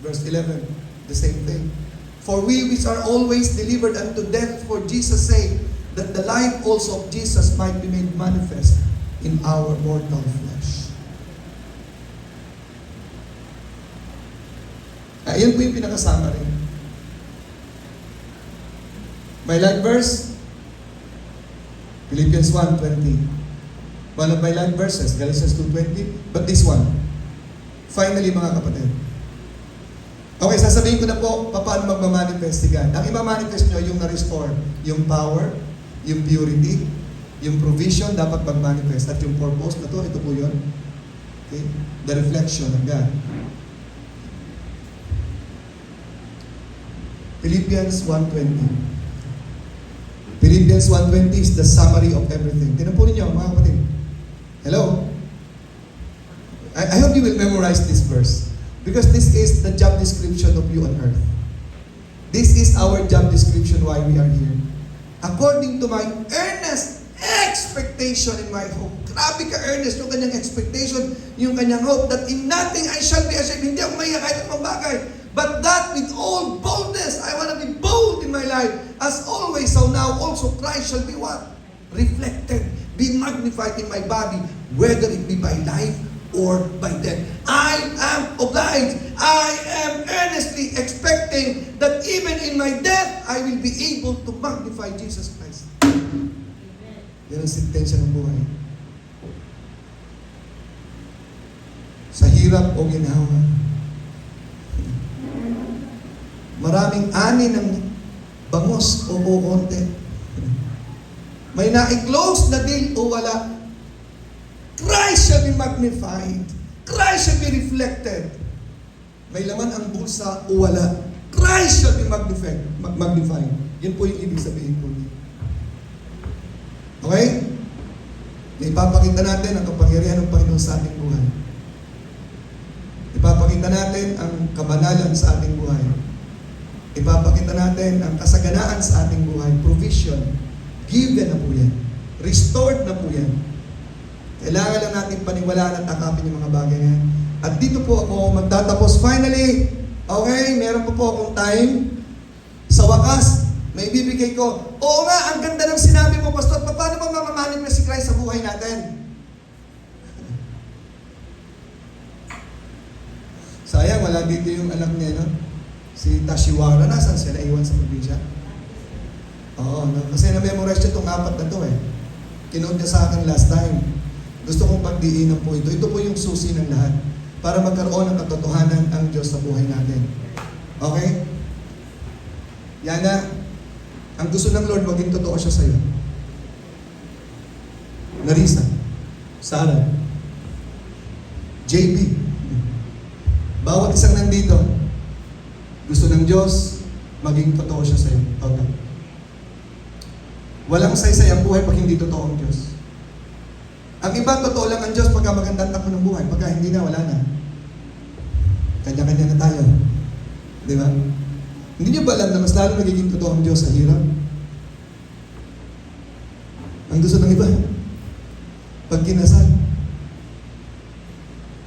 Verse 11, the same thing. For we which are always delivered unto death for Jesus' sake, that the life also of Jesus might be made manifest in our mortal flesh. Ayan po yung pinakasama rin. My life verse, Philippians 1:20. One of my life verses, Galatians 2:20. But this one, finally mga kapatid. Okay, sasabihin ko na po, paano magmamanifest si God. Ang imamanifest nyo, yung na-restore, yung power, yung purity, yung provision, dapat mag-manifest. At yung purpose na to, ito po yun. Okay? The reflection of God. Philippians 1:20. Philippians 1:20 is the summary of everything. Tinan po ninyo, mga kapatid. Hello? I hope you will memorize this verse. Because this is the job description of you on earth. This is our job description why we are here. According to my earnest expectation in my hope. Grabe ka earnest yung kanyang expectation, yung kanyang hope that in nothing I shall be ashamed. Hindi ako maiyak kahit anong bagay. But that with all boldness, I want to be bold in my life. As always, so now also Christ shall be what? Reflected, be magnified in my body, whether it be by life or by death. I am obliged, I am earnestly expecting that even in my death, I will be able to magnify Jesus Christ. Yan ang sentensya ng buhay. Sa hirap o ginawa, maraming ani ng bangos o konti. May na-close na deal o wala. Christ shall be magnified. Christ shall be reflected. may laman ang bulsa o wala, Christ shall be magnified. Yun po yung ibig sabihin po niya. Okay? Ipapakita natin ang kapangyarihan ng Panginoon sa ating buhay. Ipapakita natin ang kabanalan sa ating buhay. Ipapakita natin ang kasaganaan sa ating buhay. Provision. Given na po yan. Restored na po yan. Kailangan lang natin paniwalaan at takapin yung mga bagay na yan. At dito po ako magtatapos. Finally, okay, meron po akong time. Sa wakas, may bibigay ko. Oo nga, ang ganda ng sinabi mo, Pastor. Paano ba mamamahalin na si Christ sa buhay natin? Sayang, wala dito yung anak niya, no? Si Tashiwara, nasan siya? Naiwan sa probinsya? Oo, no? Kasi na-memorize siya itong 4 na to eh. Kinood niya sa akin last time. Gusto kong pagdiinan po ito. Ito po yung susi ng lahat. Para magkaroon ng katotohanan ang Diyos sa buhay natin. Okay? Yan na. Ang gusto ng Lord, maging totoo siya sa'yo. Narisa, Sarah, JB, bawat isang nandito, gusto ng Diyos, maging totoo siya sa'yo. Okay. Walang saysay ang buhay pag hindi totoo ang Diyos. Ang iba, totoo lang ang Diyos pagka magandang takbo ng buhay. Pagka hindi na, wala na. Kanya-kanya na tayo. Di ba? Hindi niyo ba alam na mas lalo nagiging totoo ang Diyos sa hirap? Ang gusto ng iba, pag kinasal,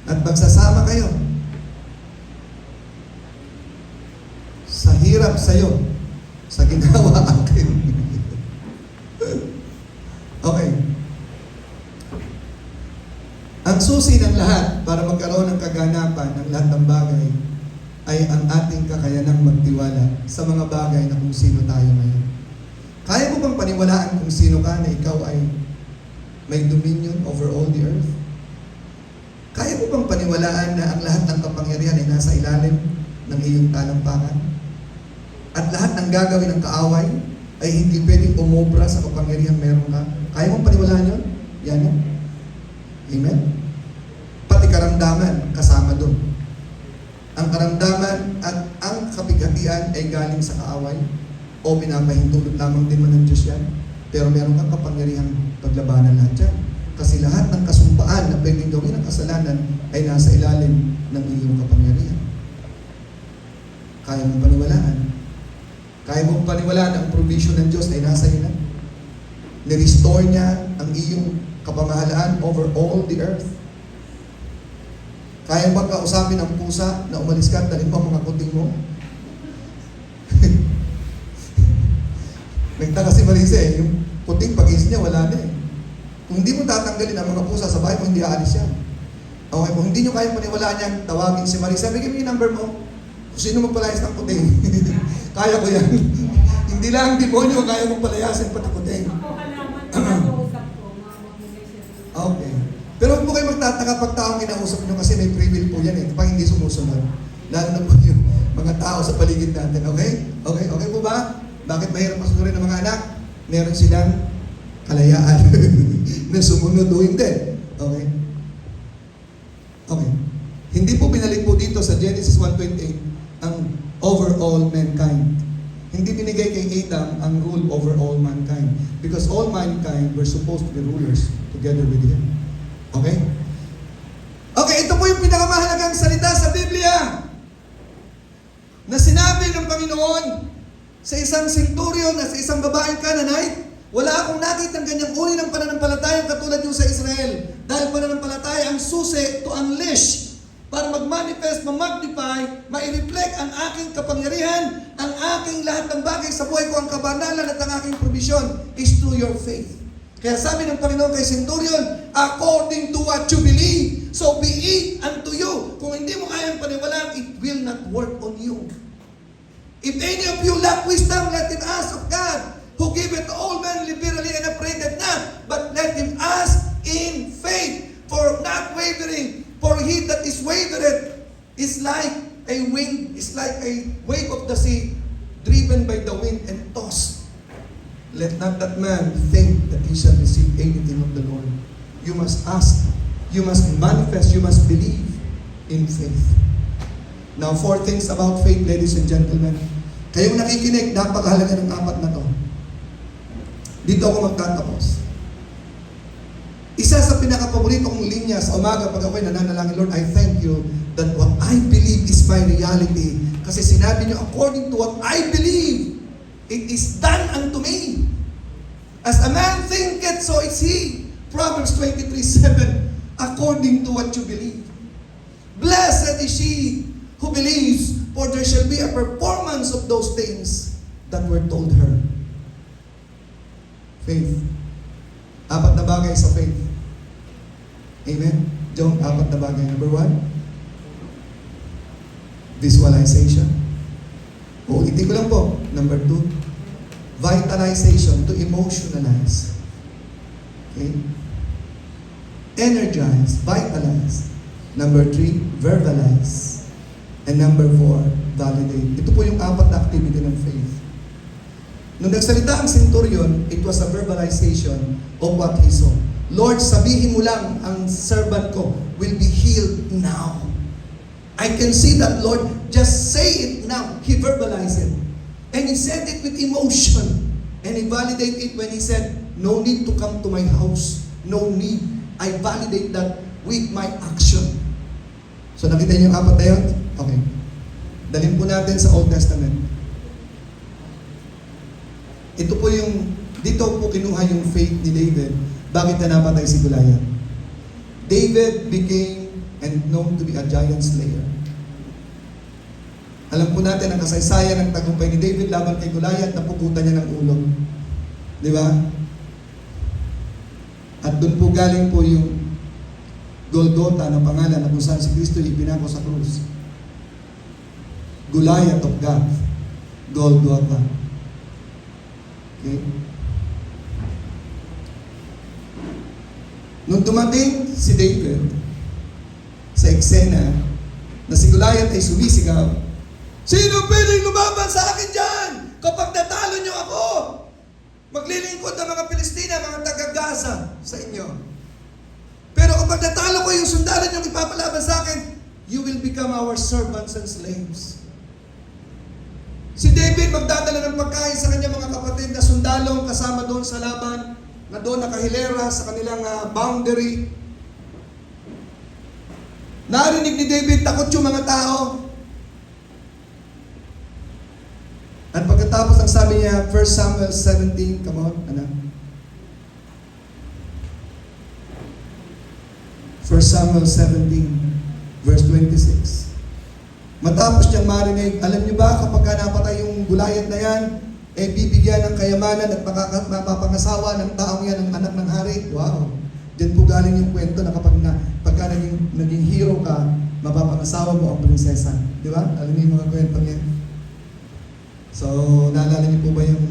at magsasama kayo, sa hirap sa'yo, sa ginawa akin. Okay. Ang susi ng lahat para magkaroon ng kaganapan ng lahat ng bagay ay ang ating kakayanang magtiwala sa mga bagay na kung sino tayo ngayon. Kaya mo bang paniwalaan kung sino ka na ikaw ay may dominion over all the earth? Kaya mo bang paniwalaan na ang lahat ng kapangyarihan ay nasa ilalim ng iyong talampakan? At lahat ng gagawin ng kaaway ay hindi pwedeng umobra sa kapangyarihan meron ka? Kaya mong paniwalaan yun? Yan yun. Amen? Pati karamdaman, kasama doon. Ang karamdaman at ang kapighatian ay galing sa kaaway o pinapahintulot lamang din man ng Diyos yan. Pero meron kang kapangyarihan paglabanan lahat yan. Kasi lahat ng kasumpaan na pwedeng gawin ng kasalanan ay nasa ilalim ng iyong kapangyarihan. Kaya mong paniwalaan. Kaya mong paniwalaan ang provision ng Diyos ay nasa iyo na. Ni-restore niya ang iyong kapamahalaan over all the earth. Kaya ba kausapin ang pusa na umalis ka at dalhin pa mga kuting mo? Nagtaka si Marisa eh, yung kuting pag-is niya wala na eh. Kung hindi mo tatanggalin ang mga pusa sa bahay mo, hindi aalis yan. Okay, kung hindi nyo kaya paniwalaan yan, tawagin si Marisa, bigyan mo yung number mo. Kung sino magpalayas ng kuting. Kaya ko yan. Hindi lang ang demonyo, kaya mong palayasin pati kuting. Ako halaman na nag-uusap ko, Okay. Pero huwag po kayo magtataka pag taong kinausap nyo kasi may free will po yan eh, pag hindi sumusunod. Lalo na po yung mga tao sa paligid natin, okay? Okay, okay po ba? Bakit mahirap masunurin ng mga anak? Meron silang kalayaan na sumunod o hindi. Okay? Okay. Hindi po binalik po dito sa Genesis 1:28 ang over all mankind. Hindi binigay kay Adam ang rule over all mankind because all mankind were supposed to be rulers together with him. Okay? Okay, ito po yung pinakamahalagang salita sa Biblia na sinabi ng Panginoon sa isang centurion na sa isang babaeng Canaanite, wala akong nakitang ganyang uri ng pananampalataya katulad yung sa Israel. Dahil pananampalataya ang susi to unleash para mag-manifest, ma-magnify, ma-reflect ang aking kapangyarihan, ang aking lahat ng bagay sa buhay ko, ang kabanalan at ang aking provision is through your faith. Kaya sabi ng Panginoon kay Centurion, according to what you believe, so be it unto you. Kung hindi mo kayang paniwalaan, it will not work on you. If any of you lack wisdom, let him ask of God, who giveth to all men liberally and upbraideth not, but let him ask in faith, for not wavering. For he that is wavered is like a wind, is like a wave of the sea, driven by the wind and tossed. Let not that man think that he shall receive anything of the Lord. You must ask, you must manifest, you must believe in faith. Now, 4 things about faith, ladies and gentlemen. Kayong nakikinig, napakahalaga ng 4 na to. Dito ako magtatapos. Isa sa pinaka-paborito kong linya sa umaga pag ako'y nananalangin, Lord, I thank you that what I believe is my reality. Kasi sinabi niyo, according to what I believe, it is done unto me. As a man thinketh, so is he. Proverbs 23:7, according to what you believe. Blessed is she who believes, for there shall be a performance of those things that were told her. Faith. 4 na bagay sa faith. Amen? John, 4 na bagay. Number 1, visualization. Uulitin ko lang po. Number 2, vitalization, to emotionalize. Okay? Energize, vitalize. Number 3, verbalize. And number 4, validate. Ito po yung 4 na activity ng faith. Nung nagsalita ang centurion, it was a verbalization of what he saw. Lord, sabihin mo lang, ang servant ko will be healed now. I can see that, Lord. Just say it now. He verbalized it. And he said it with emotion. And he validated it when he said, no need to come to my house. No need. I validate that with my action. So nakita niyo yung 4 na yun? Okay. Dalhin po natin sa Old Testament. Ito po yung, dito po kinuha yung faith ni David. Bakit na napatay si Goliath? David became and known to be a giant slayer. Alam po natin ang kasaysayan ng tagumpay ni David laban kay Goliath, napuputan niya ng ulo. Di ba? At doon po galing po yung Golgotha na pangalan na kung saan si Kristo ipinako sa krus. Goliath of God. Golgotha. Okay? Nung dumating si David sa eksena na si Goliath ay sumisigaw, sino pwedeng lumaban sa akin dyan? Kapag natalo niyo ako, maglilingkod ng mga Pilistina, mga taga-Gaza sa inyo. Pero kapag natalo ko yung sundalo niyong ipapalaban sa akin, you will become our servants and slaves. Si David magdadala ng pagkain sa kanyang mga kapatid na sundalong kasama doon sa laban, na doon nakahilera sa kanilang boundary. Narinig ni David, takot yung mga tao. At pagkatapos ang sabi niya, 1 Samuel 17, come on, anak. 1 Samuel 17, verse 26. Matapos niyang marinig, alam niyo ba kapag napatay yung Goliath na yan, eh bibigyan ng kayamanan at mapapangasawa ng taong yan ang anak ng hari? Wow! Diyan po galing yung kwento na pagka naging hero ka, mapapangasawa mo ang prinsesa. Di ba? Alam niyo yung mga kwentong yan? So, naalala niyo po ba yung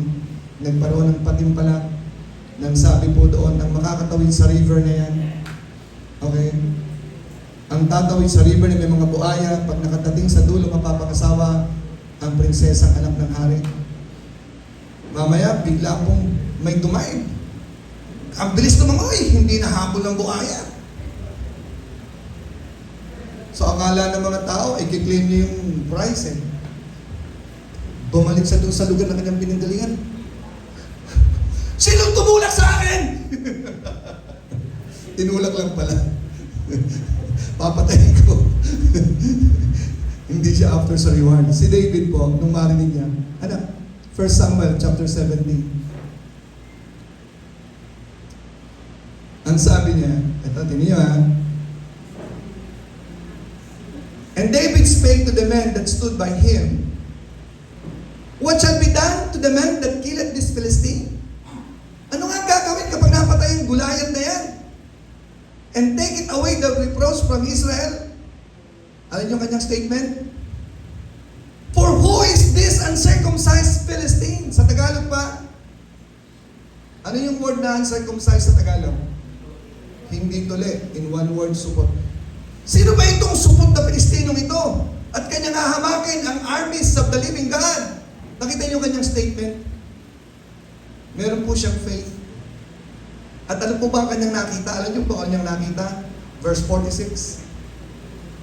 nagparoon ng patimpalak nang sabi po doon, ang makakatawid sa river na yan? Okay? Ang tatawid sa river na may mga buaya, pag nakatating sa dulo, mapapangasawa ang prinsesang anak ng hari. Mamaya, bigla pong may dumaib. Ang bilis lumangoy, hindi nahabol ng buaya. So, akala ng mga tao, i-claim niya yung prize eh. Bumalik sa doon sa lugar na kanyang pinanggalingan. Sinong tumulak sa akin? Tinulak lang pala. Papatayin ko. Hindi siya after sa reward. Si David po, nung marinig niya, 1 Samuel chapter 17. Ang sabi niya, ito, tiniyo ha. And David spake to the men that stood by him, what shall be done to the man that killed this Philistine? Ano nga gagawin kapag napatay yung Goliath na yan? And take it away the reproach from Israel. Alam yung kanyang statement? For who is this uncircumcised Philistine? Sa Tagalog pa, ano yung word na uncircumcised sa Tagalog? Hindi tuli. In one word, supot. Sino ba itong supot na Filistinong ito? At kanyang hahamakin ang armies of the living God. Nakita niyo kanyang statement? Meron po siyang faith. At ano po ba ang kanyang nakita? Alam niyo po ang kanyang nakita? Verse 46.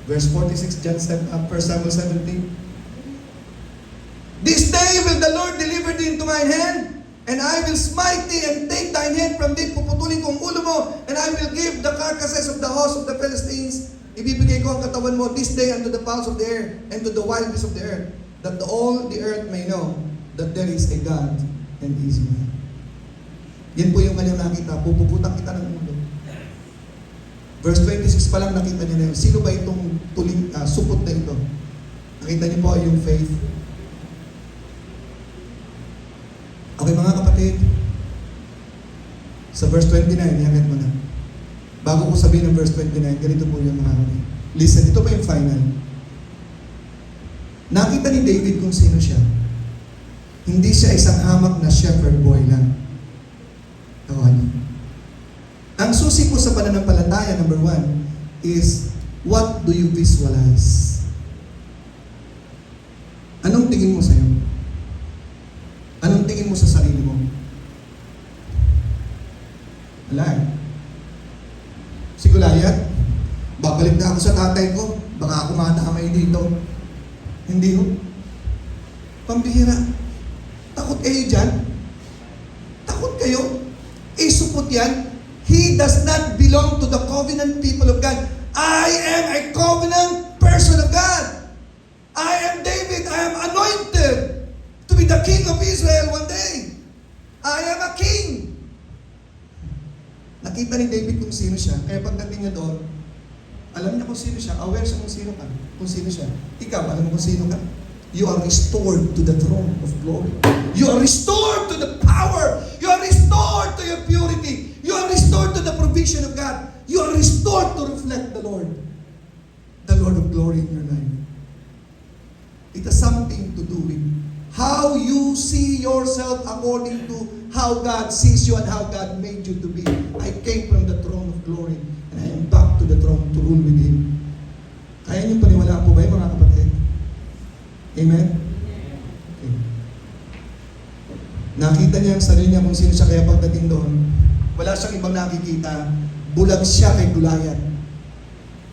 Verse 46, John 7, 1 Samuel 17. This day will the Lord deliver thee into my hand, and I will smite thee and take thine hand from thee. Puputulin ko ang ulo mo, and I will give the carcasses of the house of the Philistines. Ibibigay ko ang katawan mo this day unto the fowls of the air and to the wild beasts of the earth, that all the earth may know that there is a God and He is man. Yan po yung kanyang nakita. Pupuputan kita ng ulo. Verse 26 pa lang nakita niyo na yun. Sino ba itong supot na ito? Nakita niyo po yung faith. Okay mga kapatid, sa verse 29, iangat mo na. Bago ko sabihin ng verse 29, ganito po yung mga kapatid. Listen, ito pa yung final. Nakita ni David kung sino siya. Hindi siya isang hamak na shepherd boy lang. Tawahan. Ang susi po sa pananampalataya, number 1, is what do you visualize? Anong tingin mo sa'yo? Anong tingin mo sa sarili mo? Wala eh. Si Goliath, babalik na ako sa tatay ko, baka ako madamay dito. Hindi ho. Pambihira. Takot kayo dyan? Takot kayo? Supot yan? He does not belong to the covenant people of God. I am a covenant person of God. I am David. I am anointed to be the king of Israel one day. I am a king. Nakita ni David kung sino siya. Kaya pagdating niya doon, alam niya kung sino siya. Aware siya kung sino ka. Kung sino siya. Ikaw, alam mo kung sino ka? You are restored to the throne of glory. You are restored to the power. You are restored to your purity. You are restored to the provision of God. You are restored to reflect the Lord of glory in your life. It has something to do with how you see yourself according to how God sees you and how God made you to be. I came from the throne of glory and I am back to the throne to rule with Him. Kaya niyong paniwalaan po ba mga kapatid? Amen? Okay. Nakita niya ang sarili niya kung sino siya, kaya pagdating doon, wala siyang ibang nakikita. Bulag siya kay Goliath.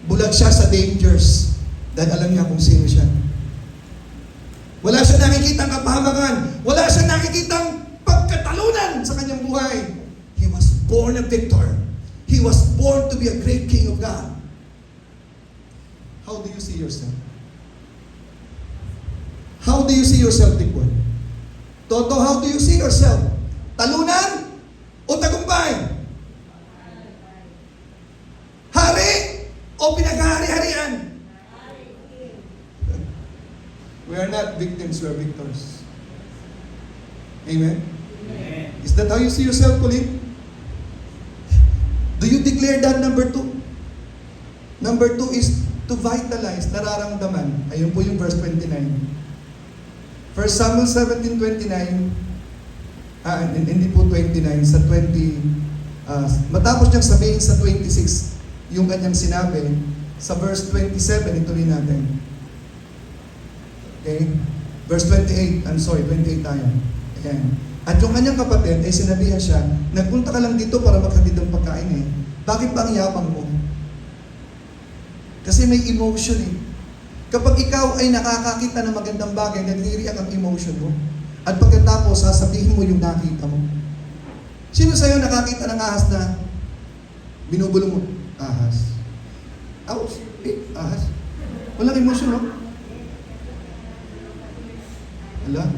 Bulag siya sa dangers dahil alam niya kung sino siya. Wala siyang nakikitang kapahamakan. Wala siyang nakikitang pagkatalunan sa kanyang buhay. He was born a victor. He was born to be a great king of God. How do you see yourself? How do you see yourself, Tikwan? Toto, how do you see yourself? Talunan o tagumpay? Hari o pinaghahari-harian? We are not victims, we are victors. Amen? Amen. Is that how you see yourself, Colin? Do you declare that, number 2? Number 2 is to vitalize, nararamdaman. Ayun po yung verse 29. 1 Samuel 17:29, hindi po 29, sa 20, matapos niyang sabihin sa 26, yung kanyang sinabi, sa verse 27, ito rin natin. Okay? Verse 28, 28 tayo. Ayan. At yung kanyang kapatid, ay sinabihan siya, nagpunta ka lang dito para maghatid ng pagkain eh. Bakit ba ang yabang mo? Kasi may emotion eh. Kapag ikaw ay nakakakita ng magandang bagay, nagre-react ang emotion mo. At pagkatapos, sasabihin mo yung nakita mo. Sino sa'yo nakakita ng ahas na binubulong mo? Ahas. Ouch! Ahas. Walang emotion, no? Ala,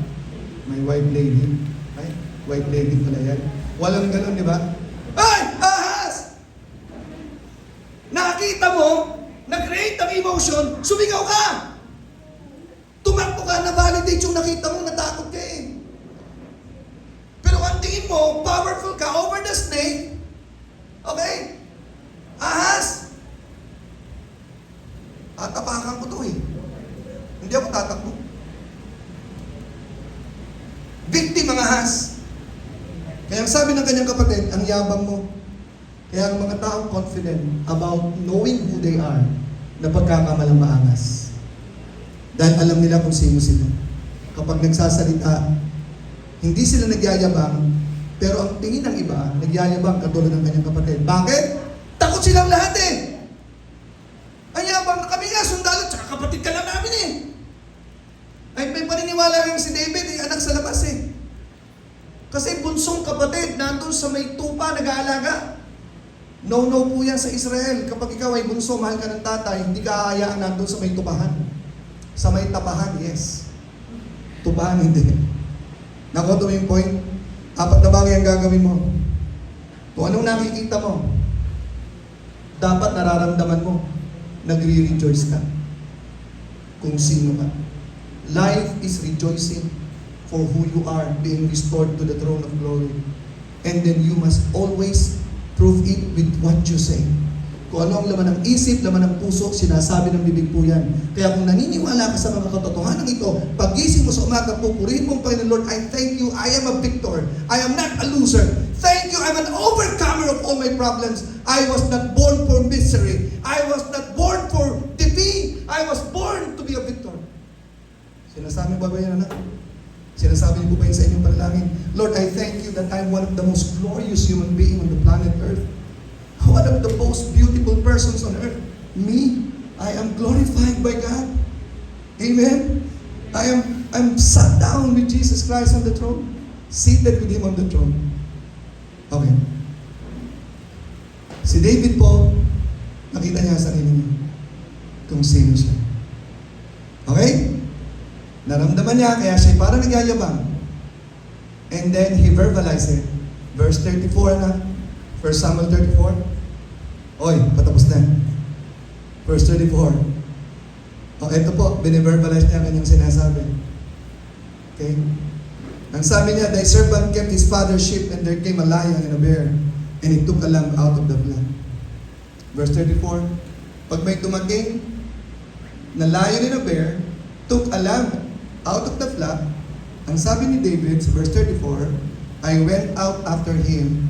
may white lady. Ay, white lady pala yan. Walang ganun, di ba? Ay! Ahas! Nakita mo, nag-create ng emotion, sumigaw ka! Tumakbo ka, na-validate yung nakita mo, natakot ka eh. Pero ang tingin mo, powerful ka over the snake, okay? Ahas! Atapakan ko to eh. Hindi ako tatakbo. Victim ang ahas. Kaya ang sabi ng kanyang kapatid, ang yabang mo. Kaya ang mga taong confident about knowing who they are, na pagkakamalang maangas. Dahil alam nila kung sino sila. Kapag nagsasalita, hindi sila nagyayabang, pero ang tingin ng iba, nagyayabang katulad ng kanyang kapatid. Bakit? Takot silang lahat eh! Ang yabang, kami nga Kasi bunsong kapatid, nandun sa may tupa, nag-aalaga. No po yan sa Israel. Kapag ikaw ay bunso, mahal ka ng tatay, hindi ka hahayaan nandun sa may tupahan. Sa may tapahan, yes. Tupahan, hindi. Nakuha mo yung point? 4 na bagay ang gagawin mo. Kung anong nakikita mo, dapat nararamdaman mo, nagre-rejoice ka. Kung sino ka. Life is rejoicing for who you are, being restored to the throne of glory. And then you must always prove it with what you say. Kung ano ang laman ng isip, laman ng puso, sinasabi ng bibig po yan. Kaya kung naniniwala ka sa mga katotohanan ito, pagising mo sa umaga, pupurihin mo ang Panginoon, Lord, I thank you, I am a victor. I am not a loser. Thank you, I'm an overcomer of all my problems. I was not born for misery. I was not born for defeat. I was born to be a victor. Sinasabi ba yan, anak? Sinasabi niyo po ba yun sa inyong panalangin? Lord, I thank you that I'm one of the most glorious human being on the planet Earth. One of the most beautiful persons on earth. Me, I am glorified by God. Amen? I'm sat down with Jesus Christ on the throne. Seated with Him on the throne. Okay. Si David po, nakita niya sa sarili niya kung sino siya. Okay? Naramdaman niya, kaya siya parang nagyayabang. And then, he verbalized it. Verse 34 na. 1 Samuel 34. Oy, patapos na. Verse 34. O, ito po, biniverbalize niya kanyang sinasabi. Okay? Ang sabi niya, thy servant kept his father's sheep, and there came a lion and a bear, and he took a lamb out of the flock. Verse 34. Pag may dumating na lion and a bear, took a lamb out of the flock, ang sabi ni David sa verse 34, I went out after him,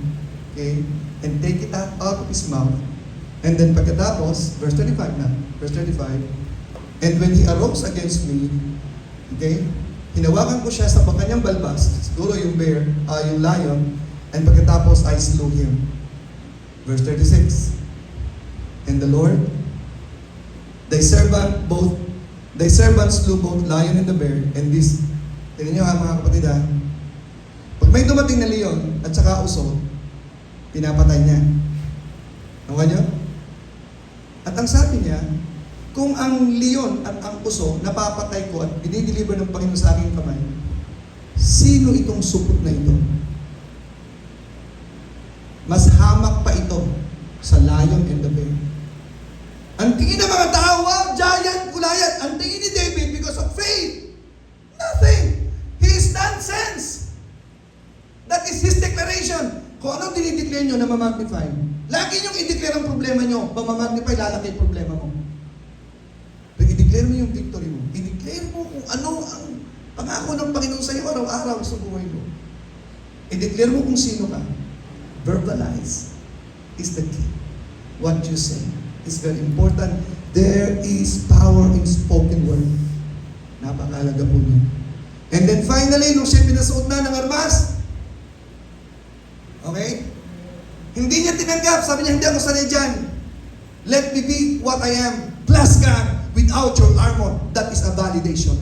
okay, and take it out of his mouth. And then pagkatapos, verse 35 na, verse 35, and when he arose against me, okay, hinawakan ko siya sa kanyang balbas, siguro yung bear, yung lion, and pagkatapos I slew him. Verse 36, and the Lord, thy servant slew both lion and the bear, and this, tingnan nyo ha mga kapatid ha, pag may dumating na leon at saka uso, pinapatay niya. Nakuha nyo? At ang sabi niya, kung ang leon at ang uso napapatay ko at dinideliver ng Panginoon sa aking kamay, sino itong supot na ito? Mas hamak pa ito sa lion and the bear. Ang tingin ng mga tao, wow, giant, Goliath. Ang tingin ni David, because of faith, nothing. He is nonsense. That is his declaration. Kung ano dinideclare nyo na mamagnify, lagi nyong i-declare ang problema nyo, mamagnify, lalaki yung problema mo. Pero i-declare mo yung victory mo. I-declare mo kung ano ang pangako ng Panginoon sa iyo araw-araw sa buhay mo. I-declare mo kung sino ka. Verbalize is the key. What you say is very important. There is power in spoken word. Napakahalaga po niyo. And then finally, nung siya pinasuot na ng armas, okay? Hindi niya tinanggap. Sabi niya, hindi ako sanay dyan. Let me be what I am. Bless God without your armor. That is a validation.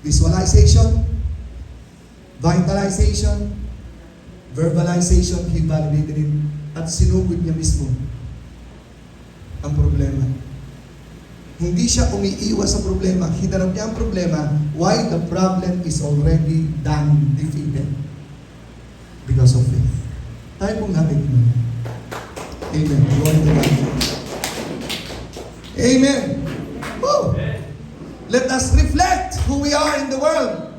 Visualization, vitalization, verbalization, he validated it. At sinugod niya mismo ang problema. Hindi siya umiiwas sa problema. Hinarap niya ang problema. Why? The problem is already done, defeated. Because of faith. Tayo pong natin ito. Amen. Glory to God. Amen. Woo! Let us reflect who we are in the world.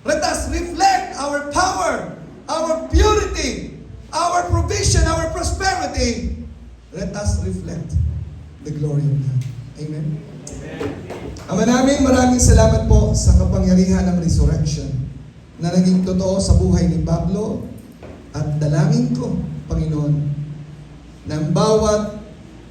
Let us reflect our power, our purity, our provision, our prosperity. Let us reflect the glory of God. Amen. Ama namin, maraming salamat po sa kapangyarihan ng resurrection na naging totoo sa buhay ni Pablo, at dalangin ko, Panginoon, na ang bawat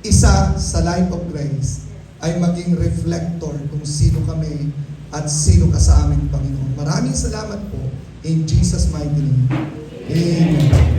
isa sa life of grace ay maging reflector kung sino kami at sino ka sa amin, Panginoon. Maraming salamat po in Jesus' mighty name. Amen.